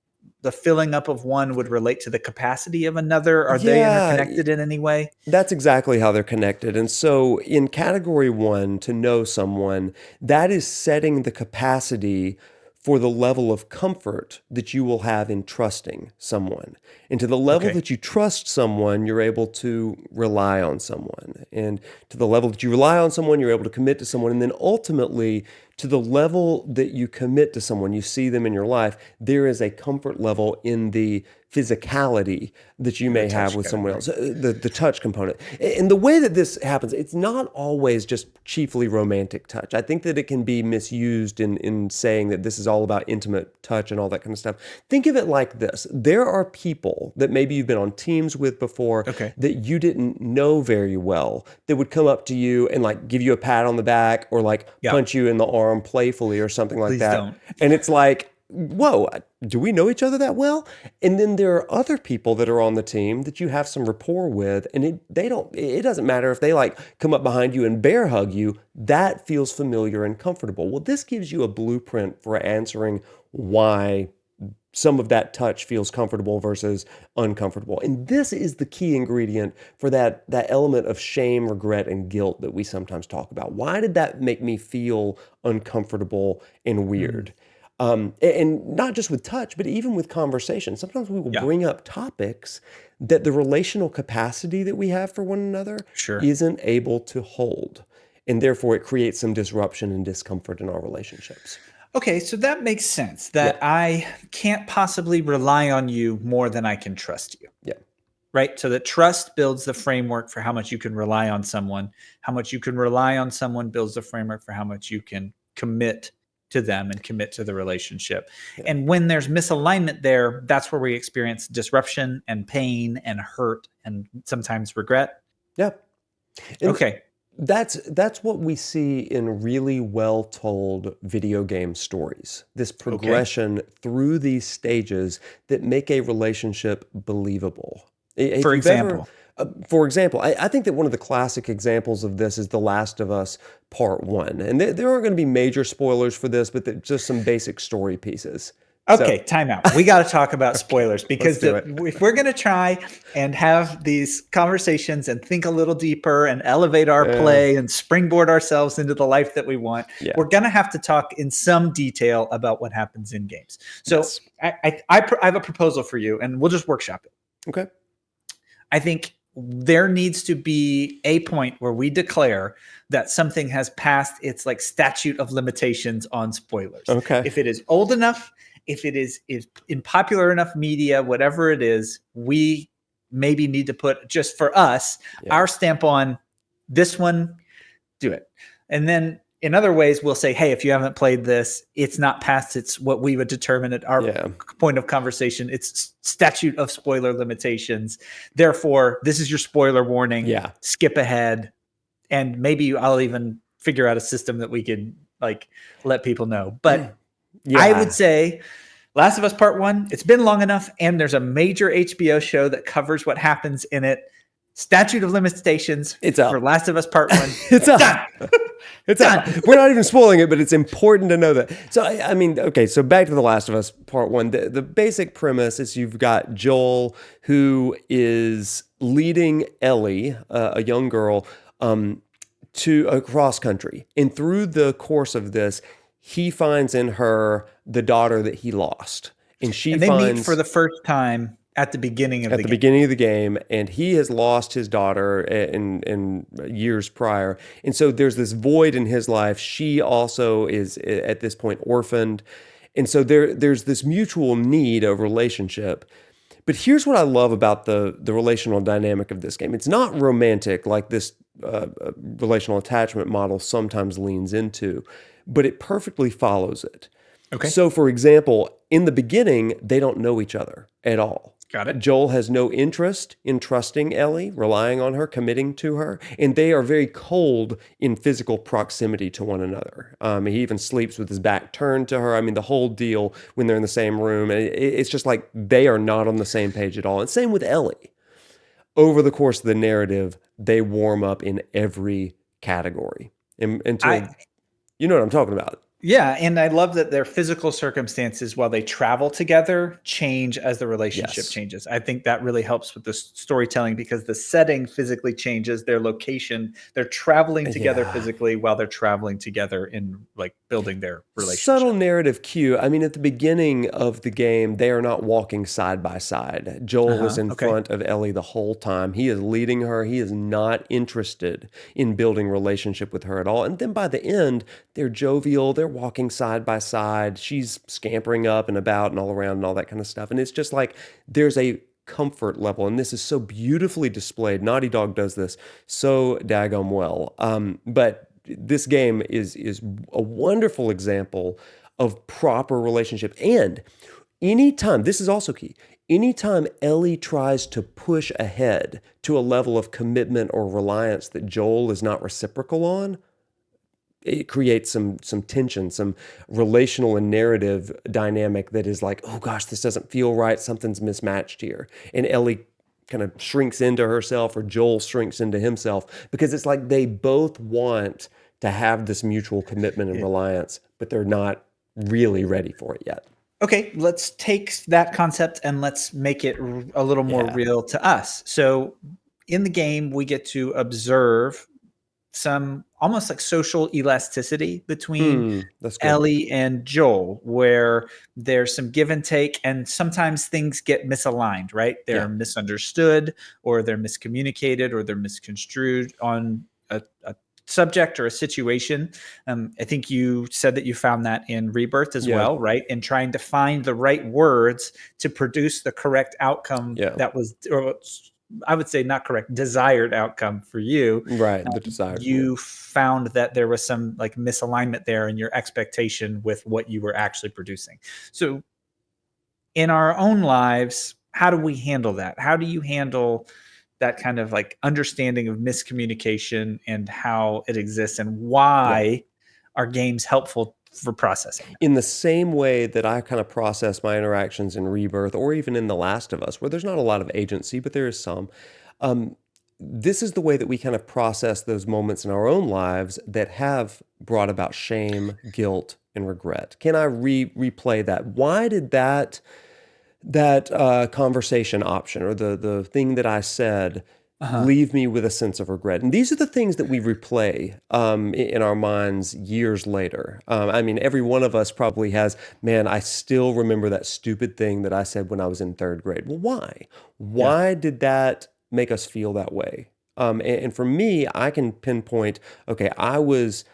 the filling up of one would relate to the capacity of another? Are they interconnected in any way? That's exactly how they're connected. And so in category 1, to know someone, that is setting the capacity for the level of comfort that you will have in trusting someone. And to the level that you trust someone, you're able to rely on someone. And to the level that you rely on someone, you're able to commit to someone. And then ultimately, to the level that you commit to someone, you see them in your life, there is a comfort level in the physicality that you may have with someone else, the touch component. And the way that this happens, it's not always just chiefly romantic touch. I think that it can be misused in saying that this is all about intimate touch and all that kind of stuff. Think of it like this. There are people that maybe you've been on teams with before that you didn't know very well that would come up to you and like give you a pat on the back or like punch you in the arm playfully or something like that. Don't. And it's like, whoa, do we know each other that well? And then there are other people that are on the team that you have some rapport with, and it doesn't matter if they like come up behind you and bear hug you, that feels familiar and comfortable. Well, this gives you a blueprint for answering why some of that touch feels comfortable versus uncomfortable. And this is the key ingredient for that element of shame, regret, and guilt that we sometimes talk about. Why did that make me feel uncomfortable and weird? And not just with touch, but even with conversation. Sometimes we will bring up topics that the relational capacity that we have for one another isn't able to hold. And therefore, it creates some disruption and discomfort in our relationships. Okay, so that makes sense, that I can't possibly rely on you more than I can trust you. Yeah. Right? So that trust builds the framework for how much you can rely on someone. How much you can rely on someone builds the framework for how much you can commit to them and commit to the relationship. Yeah. And when there's misalignment there, that's where we experience disruption and pain and hurt and sometimes regret. Yeah. And okay. That's what we see in really well told video game stories. This progression through these stages that make a relationship believable. For example, I think that one of the classic examples of this is The Last of Us Part 1. And there aren't going to be major spoilers for this, but just some basic story pieces. Okay, time out. We got to talk about spoilers because if we're going to try and have these conversations and think a little deeper and elevate our play and springboard ourselves into the life that we want, we're going to have to talk in some detail about what happens in games. So I have a proposal for you, and we'll just workshop it. Okay. I think there needs to be a point where we declare that something has passed its like statute of limitations on spoilers. Okay. If it is old enough, if it is in popular enough media, whatever it is, we maybe need to put, just for us, our stamp on this one, do it. And then in other ways, we'll say, hey, if you haven't played this, it's not past it's what we would determine at our point of conversation. It's statute of spoiler limitations. Therefore, this is your spoiler warning. Yeah. Skip ahead. And maybe I'll even figure out a system that we could like let people know. But I would say Last of Us Part 1, it's been long enough, and there's a major HBO show that covers what happens in it. Statute of limitations for Last of Us Part 1. It's up. It's done. We're not even spoiling it, but it's important to know that. So, I mean, okay, so back to The Last of Us Part 1. The basic premise is you've got Joel, who is leading Ellie, a young girl, to a cross country. And through the course of this, he finds in her the daughter that he lost. And they meet for the first time at the beginning of the game. Beginning of the game, and he has lost his daughter in years prior. And so there's this void in his life. She also is at this point orphaned. And so there's this mutual need of relationship. But here's what I love about the relational dynamic of this game. It's not romantic like this relational attachment model sometimes leans into, but it perfectly follows it. Okay. So, for example, in the beginning, they don't know each other at all. Got it. Joel has no interest in trusting Ellie, relying on her, committing to her, and they are very cold in physical proximity to one another. He even sleeps with his back turned to her. I mean, the whole deal when they're in the same room, it's just like they are not on the same page at all. And same with Ellie. Over the course of the narrative, they warm up in every category. Until you know what I'm talking about. Yeah, and I love that their physical circumstances while they travel together change as the relationship changes. I think that really helps with the storytelling because the setting physically changes, their location. They're traveling together physically while they're traveling together in like building their relationship. Subtle narrative cue. I mean, at the beginning of the game, they are not walking side by side. Joel is in front of Ellie the whole time. He is leading her. He is not interested in building relationship with her at all. And then by the end, they're jovial. They're walking side by side. She's scampering up and about and all around and all that kind of stuff. And it's just like there's a comfort level. And this is so beautifully displayed. Naughty Dog does this so daggone well. But this game is a wonderful example of proper relationship. And anytime, this is also key, anytime Ellie tries to push ahead to a level of commitment or reliance that Joel is not reciprocal on, it creates some tension, some relational and narrative dynamic that is like, oh gosh, this doesn't feel right. Something's mismatched here. And Ellie kind of shrinks into herself or Joel shrinks into himself because it's like they both want to have this mutual commitment and reliance, but they're not really ready for it yet. Okay, let's take that concept and let's make it a little more real to us. So in the game, we get to observe some almost like social elasticity between Ellie and Joel, where there's some give and take, and sometimes things get misaligned, right? They're misunderstood, or they're miscommunicated, or they're misconstrued on a subject or a situation. I think you said that you found that in Rebirth as well, right? And trying to find the right words to produce the correct outcome that was, or I would say not correct, desired outcome for you. Right, the desired. You found that there was some like misalignment there in your expectation with what you were actually producing. So in our own lives, how do we handle that? How do you handle that kind of like understanding of miscommunication and how it exists and why are games helpful for processing? In the same way that I kind of process my interactions in Rebirth or even in The Last of Us, where there's not a lot of agency, but there is some. This is the way that we kind of process those moments in our own lives that have brought about shame, guilt, and regret. Can I replay that? Why did that conversation option or the thing that I said leave me with a sense of regret? And these are the things that we replay in our minds years later. I mean, every one of us probably has, man, I still remember that stupid thing that I said when I was in third grade. Well, why? Why did that make us feel that way? And for me, I can pinpoint, okay, I was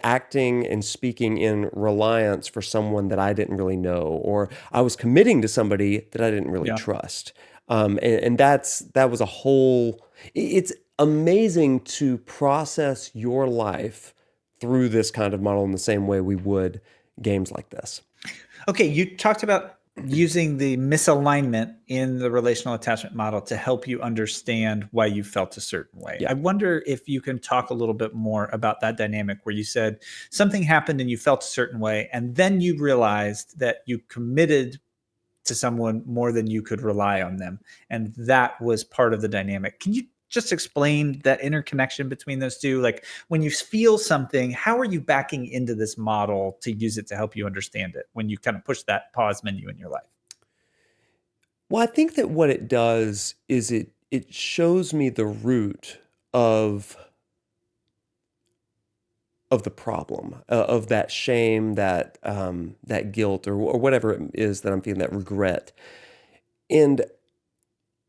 acting and speaking in reliance for someone that I didn't really know, or I was committing to somebody that I didn't really trust. And that was a whole, it's amazing to process your life through this kind of model in the same way we would games like this. Okay, you talked about using the misalignment in the relational attachment model to help you understand why you felt a certain way. Yeah. I wonder if you can talk a little bit more about that dynamic where you said something happened and you felt a certain way, and then you realized that you committed to someone more than you could rely on them. And that was part of the dynamic. Can you just explain that interconnection between those two? Like when you feel something, how are you backing into this model to use it to help you understand it when you kind of push that pause menu in your life? Well, I think that what it does is it shows me the root of the problem, of that shame, that that guilt, or whatever it is that I'm feeling, that regret. And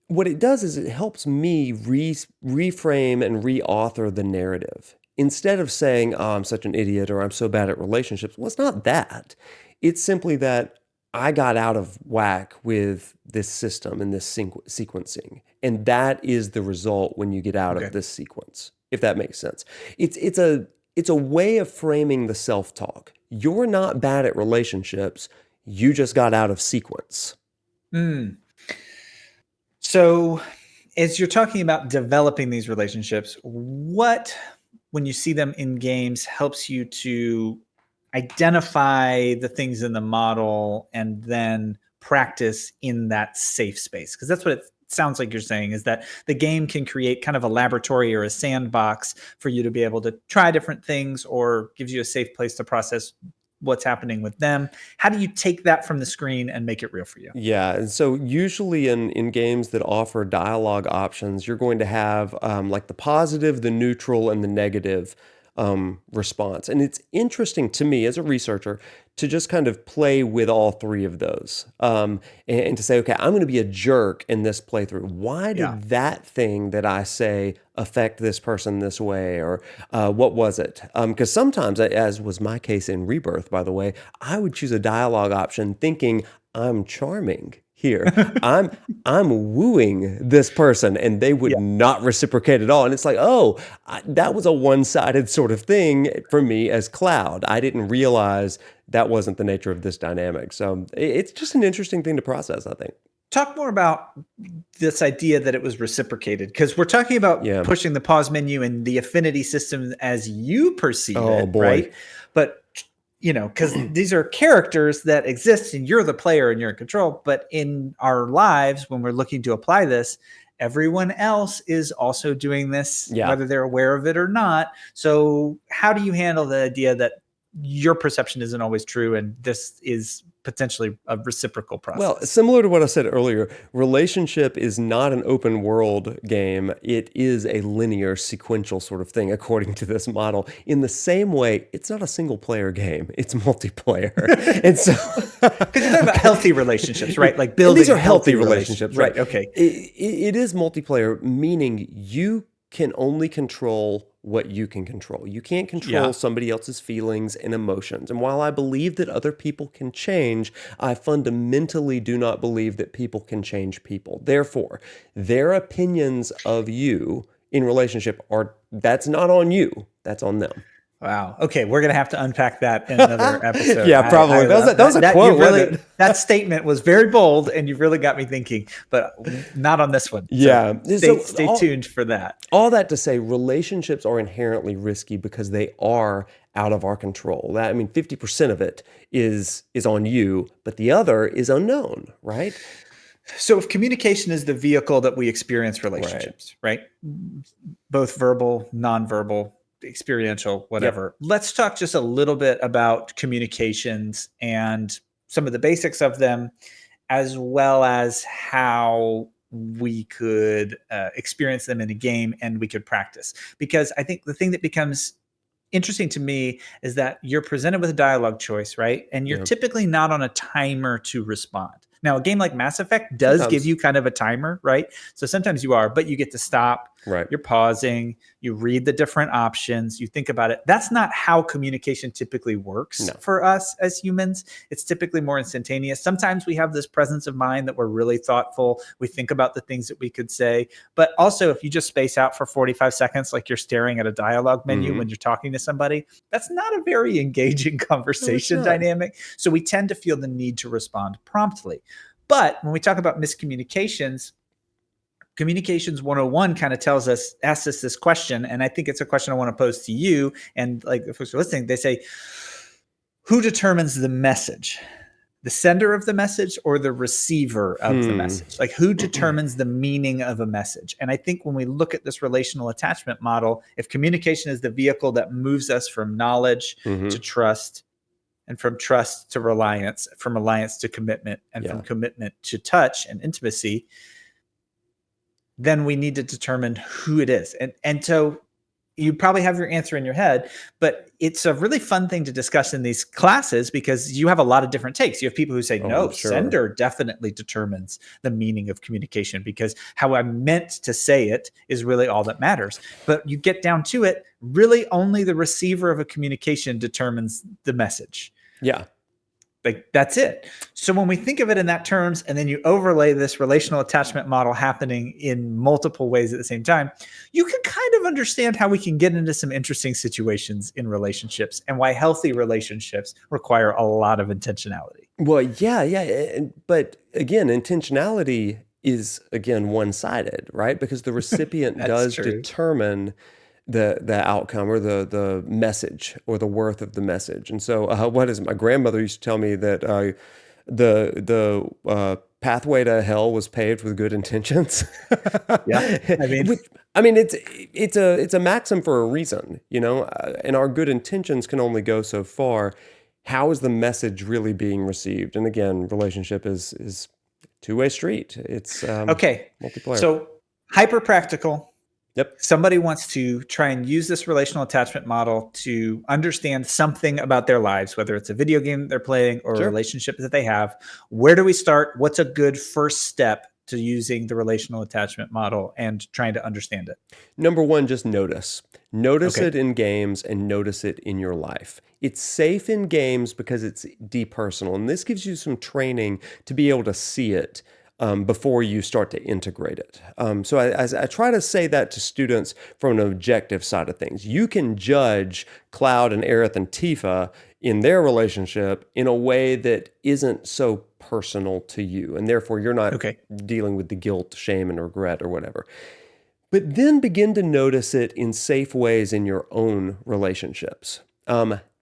what it does is it helps me reframe and reauthor the narrative. Instead of saying, oh, I'm such an idiot or I'm so bad at relationships, well, it's not that. It's simply that I got out of whack with this system and this sequencing. And that is the result when you get out of this sequence, if that makes sense. It's a way of framing the self-talk. You're not bad at relationships. You just got out of sequence. So as you're talking about developing these relationships, what, when you see them in games, helps you to identify the things in the model and then practice in that safe space? Because that's what it sounds like you're saying, is that the game can create kind of a laboratory or a sandbox for you to be able to try different things, or gives you a safe place to process what's happening with them. How do you take that from the screen and make it real for you? Yeah, and so usually in games that offer dialogue options, you're going to have like the positive, the neutral, and the negative response. And it's interesting to me as a researcher to just kind of play with all three of those and to say, okay, I'm going to be a jerk in this playthrough. Why did that thing that I say affect this person this way? Or what was it? Because sometimes, as was my case in Rebirth, by the way, I would choose a dialogue option thinking I'm charming here. I'm wooing this person, and they would not reciprocate at all. And it's like, that was a one-sided sort of thing for me as Cloud. I didn't realize that wasn't the nature of this dynamic. So it's just an interesting thing to process, I think. Talk more about this idea that it was reciprocated, because we're talking about pushing the pause menu and the affinity system as you perceive it, right? But because these are characters that exist and you're the player and you're in control. But in our lives, when we're looking to apply this, everyone else is also doing this, whether they're aware of it or not. So how do you handle the idea that your perception isn't always true and this is potentially a reciprocal process? Well, similar to what I said earlier, relationship is not an open world game. It is a linear, sequential sort of thing, according to this model. In the same way, it's not a single player game. It's multiplayer. And so, because you're talking about healthy relationships, right? Like building. These are healthy relationships, right? Okay. It is multiplayer, meaning you can only control what you can control. You can't control somebody else's feelings and emotions. And while I believe that other people can change, I fundamentally do not believe that people can change people. Therefore, their opinions of you in relationship that's not on you, that's on them. Wow. Okay, we're going to have to unpack that in another episode. Probably. That was a quote, wasn't it? That statement was very bold, and you really got me thinking, but not on this one. So stay tuned for that. All that to say, relationships are inherently risky because they are out of our control. 50% of it is on you, but the other is unknown, right? So if communication is the vehicle that we experience relationships, right? Both verbal, nonverbal, experiential, whatever. Let's talk just a little bit about communications and some of the basics of them, as well as how we could experience them in a game and we could practice. Because I think the thing that becomes interesting to me is that you're presented with a dialogue choice, right? And you're typically not on a timer to respond. Now, a game like Mass Effect does give you kind of a timer, right? So sometimes you are, but you get to stop. Right. You're pausing. you read the different options, you think about it. That's not how communication typically works for us as humans. It's typically more instantaneous. Sometimes we have this presence of mind that we're really thoughtful. We think about the things that we could say. But also, if you just space out for 45 seconds, like you're staring at a dialogue menu when you're talking to somebody, that's not a very engaging conversation dynamic. So we tend to feel the need to respond promptly. But when we talk about miscommunications, Communications 101 kind of asks us this question, and I think it's a question I want to pose to you. And like the folks who are listening, they say, who determines the message? The sender of the message or the receiver of the message? Like, who determines the meaning of a message? And I think when we look at this relational attachment model, if communication is the vehicle that moves us from knowledge to trust, and from trust to reliance, from reliance to commitment, and from commitment to touch and intimacy, then we need to determine who it is. And so you probably have your answer in your head, but it's a really fun thing to discuss in these classes because you have a lot of different takes. You have people who say, sender definitely determines the meaning of communication because how I meant to say it is really all that matters. But you get down to it, really only the receiver of a communication determines the message. Yeah. Like, that's it. So when we think of it in that terms, and then you overlay this relational attachment model happening in multiple ways at the same time, you can kind of understand how we can get into some interesting situations in relationships and why healthy relationships require a lot of intentionality. Well, yeah. But again, intentionality is, again, one-sided, right? Because the recipient does determine the outcome or the message or the worth of the message. And so my grandmother used to tell me that the pathway to hell was paved with good intentions. Yeah. It's a maxim for a reason, and our good intentions can only go so far. How is the message really being received? And again, relationship is two-way street. It's multiplayer. So hyper practical. Yep. Somebody wants to try and use this relational attachment model to understand something about their lives, whether it's a video game that they're playing or a relationship that they have. Where do we start? What's a good first step to using the relational attachment model and trying to understand it? Number one, just notice. Notice it in games and notice it in your life. It's safe in games because it's depersonal. And this gives you some training to be able to see it before you start to integrate it. So I try to say that to students from an objective side of things. You can judge Cloud and Aerith and Tifa in their relationship in a way that isn't so personal to you, and therefore you're not dealing with the guilt, shame, and regret or whatever. But then begin to notice it in safe ways in your own relationships.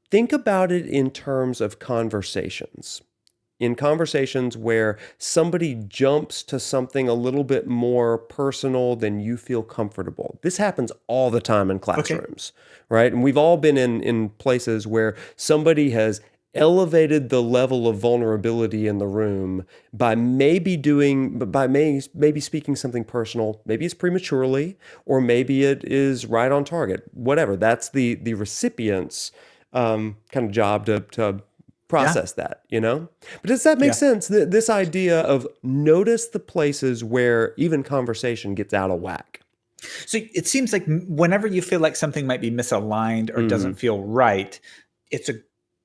Think about it in terms of conversations. In conversations where somebody jumps to something a little bit more personal than you feel comfortable. This happens all the time in classrooms, right? And we've all been in places where somebody has elevated the level of vulnerability in the room by maybe speaking something personal. Maybe it's prematurely, or maybe it is right on target. Whatever. That's the recipient's kind of job to process that, But does that make sense? This idea of notice the places where even conversation gets out of whack. So it seems like whenever you feel like something might be misaligned or doesn't feel right,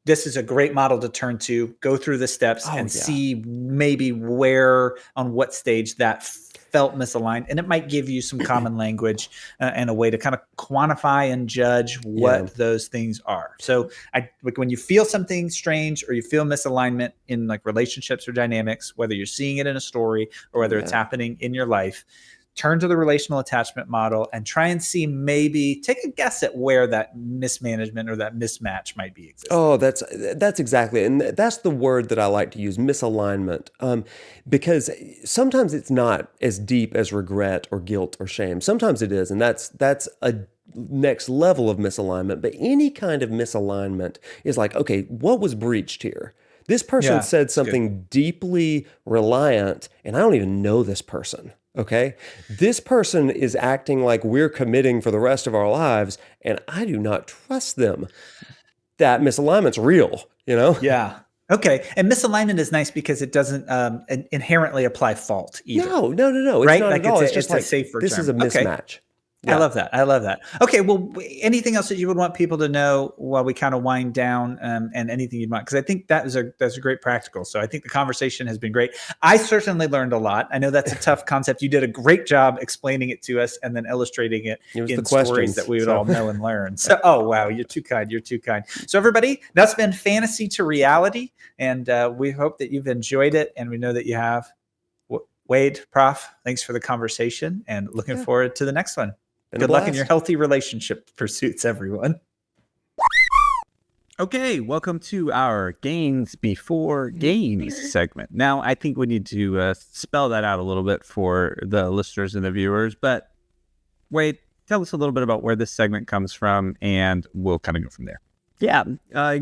this is a great model to turn to, go through the steps see maybe where, on what stage that felt misaligned. And it might give you some common language and a way to kind of quantify and judge what those things are. So when you feel something strange or you feel misalignment in like relationships or dynamics, whether you're seeing it in a story or whether it's happening in your life, turn to the relational attachment model and try and see, maybe take a guess at where that mismanagement or that mismatch might be existing. Oh, that's exactly. And that's the word that I like to use, misalignment, because sometimes it's not as deep as regret or guilt or shame. Sometimes it is. And that's a next level of misalignment. But any kind of misalignment is like, okay, what was breached here? This person said something deeply reliant, and I don't even know this person. Okay, this person is acting like we're committing for the rest of our lives, and I do not trust them. That misalignment's real, Yeah. Okay. And misalignment is nice because it doesn't inherently apply fault either. No. It's right? not like at all. It's just a like, safer this term. is a mismatch. I love that. Okay, well, anything else that you would want people to know while we kind of wind down, and anything you'd want? Because I think that's a great practical. So I think the conversation has been great. I certainly learned a lot. I know that's a tough concept. You did a great job explaining it to us and then illustrating it in stories that we would all know and learn. So, oh, wow, you're too kind. You're too kind. So everybody, that's been Fantasy to Reality, and we hope that you've enjoyed it, and we know that you have. Wade, Prof, thanks for the conversation, and looking forward to the next one. Good luck in your healthy relationship pursuits, everyone. Okay, welcome to our Games Before Games segment. Now, I think we need to spell that out a little bit for the listeners and the viewers, but Wade, tell us a little bit about where this segment comes from, and we'll kind of go from there. Yeah,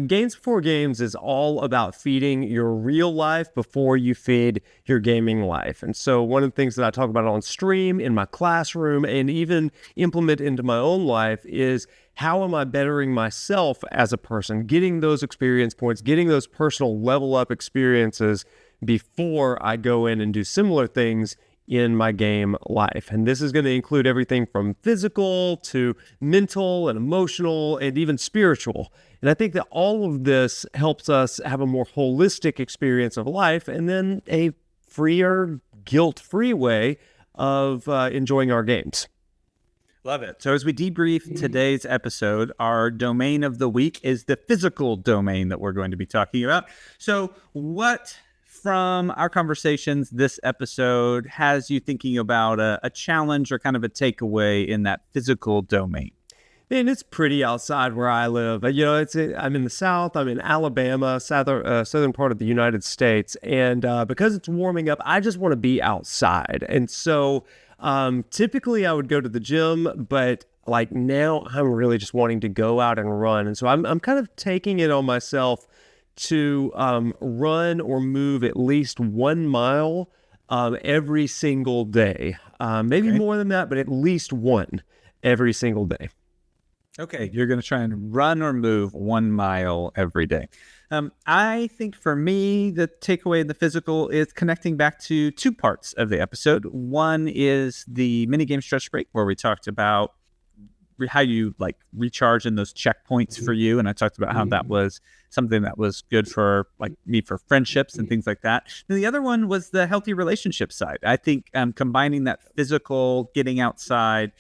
Games Before Games is all about feeding your real life before you feed your gaming life. And so one of the things that I talk about on stream, in my classroom, and even implement into my own life is how am I bettering myself as a person, getting those experience points, getting those personal level up experiences before I go in and do similar things in my game life. And this is going to include everything from physical to mental and emotional and even spiritual. And I think that all of this helps us have a more holistic experience of life and then a freer, guilt-free way of enjoying our games. Love it. So as we debrief today's episode, our domain of the week is the physical domain that we're going to be talking about. So what from our conversations this episode has you thinking about a challenge or kind of a takeaway in that physical domain? Man, it's pretty outside where I live. I'm in the South. I'm in Alabama, southern part of the United States. And because it's warming up, I just want to be outside. And so typically I would go to the gym, but like now I'm really just wanting to go out and run. And so I'm kind of taking it on myself to run or move at least 1 mile every single day. Maybe more than that, but at least one every single day. Okay, you're going to try and run or move 1 mile every day. I think for me, the takeaway in the physical is connecting back to two parts of the episode. One is the minigame stretch break, where we talked about how you like recharge in those checkpoints for you. And I talked about how that was something that was good for like me for friendships and things like that. And the other one was the healthy relationship side. I think combining that physical, getting outside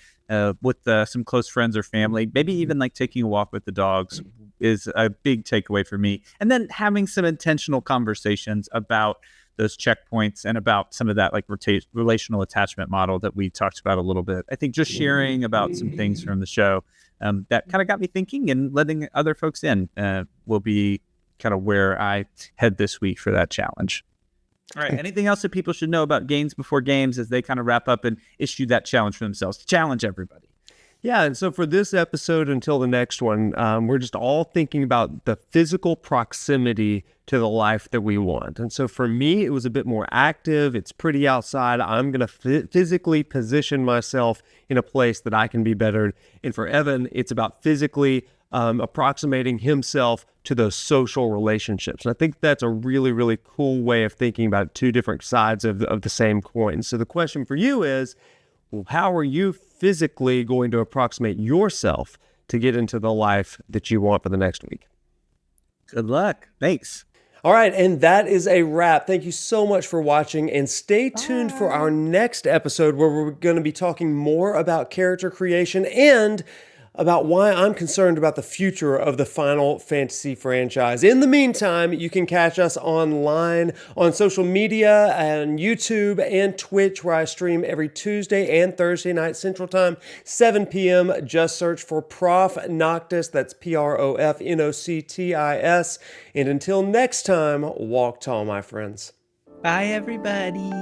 with some close friends or family, maybe even like taking a walk with the dogs is a big takeaway for me. And then having some intentional conversations about those checkpoints and about some of that like relational attachment model that we talked about a little bit. I think just sharing about some things from the show that kind of got me thinking, and letting other folks in will be kind of where I head this week for that challenge. All right. Anything else that people should know about Games Before Games as they kind of wrap up and issue that challenge for themselves? Challenge everybody. Yeah, and so for this episode until the next one, we're just all thinking about the physical proximity to the life that we want. And so for me, it was a bit more active. It's pretty outside. I'm going to physically position myself in a place that I can be better. And for Evan, it's about physically approximating himself to those social relationships. And I think that's a really, really cool way of thinking about two different sides of the same coin. So the question for you is, well, how are you physically going to approximate yourself to get into the life that you want for the next week? Good luck. Thanks. All right, and that is a wrap. Thank you so much for watching, and stay tuned for our next episode where we're going to be talking more about character creation and about why I'm concerned about the future of the Final Fantasy franchise. In the meantime, you can catch us online on social media and YouTube and Twitch, where I stream every Tuesday and Thursday night Central Time, 7 p.m. Just search for ProfNoctis. That's ProfNoctis. And until next time, walk tall, my friends. Bye, everybody.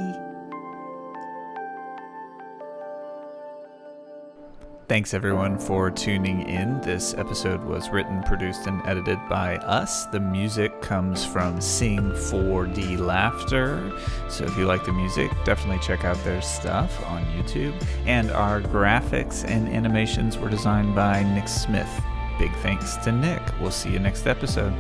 Thanks everyone for tuning in. This episode was written, produced, and edited by us. The music comes from Sing 4D Laughter. So if you like the music, definitely check out their stuff on YouTube. And our graphics and animations were designed by Nick Smith. Big thanks to Nick. We'll see you next episode.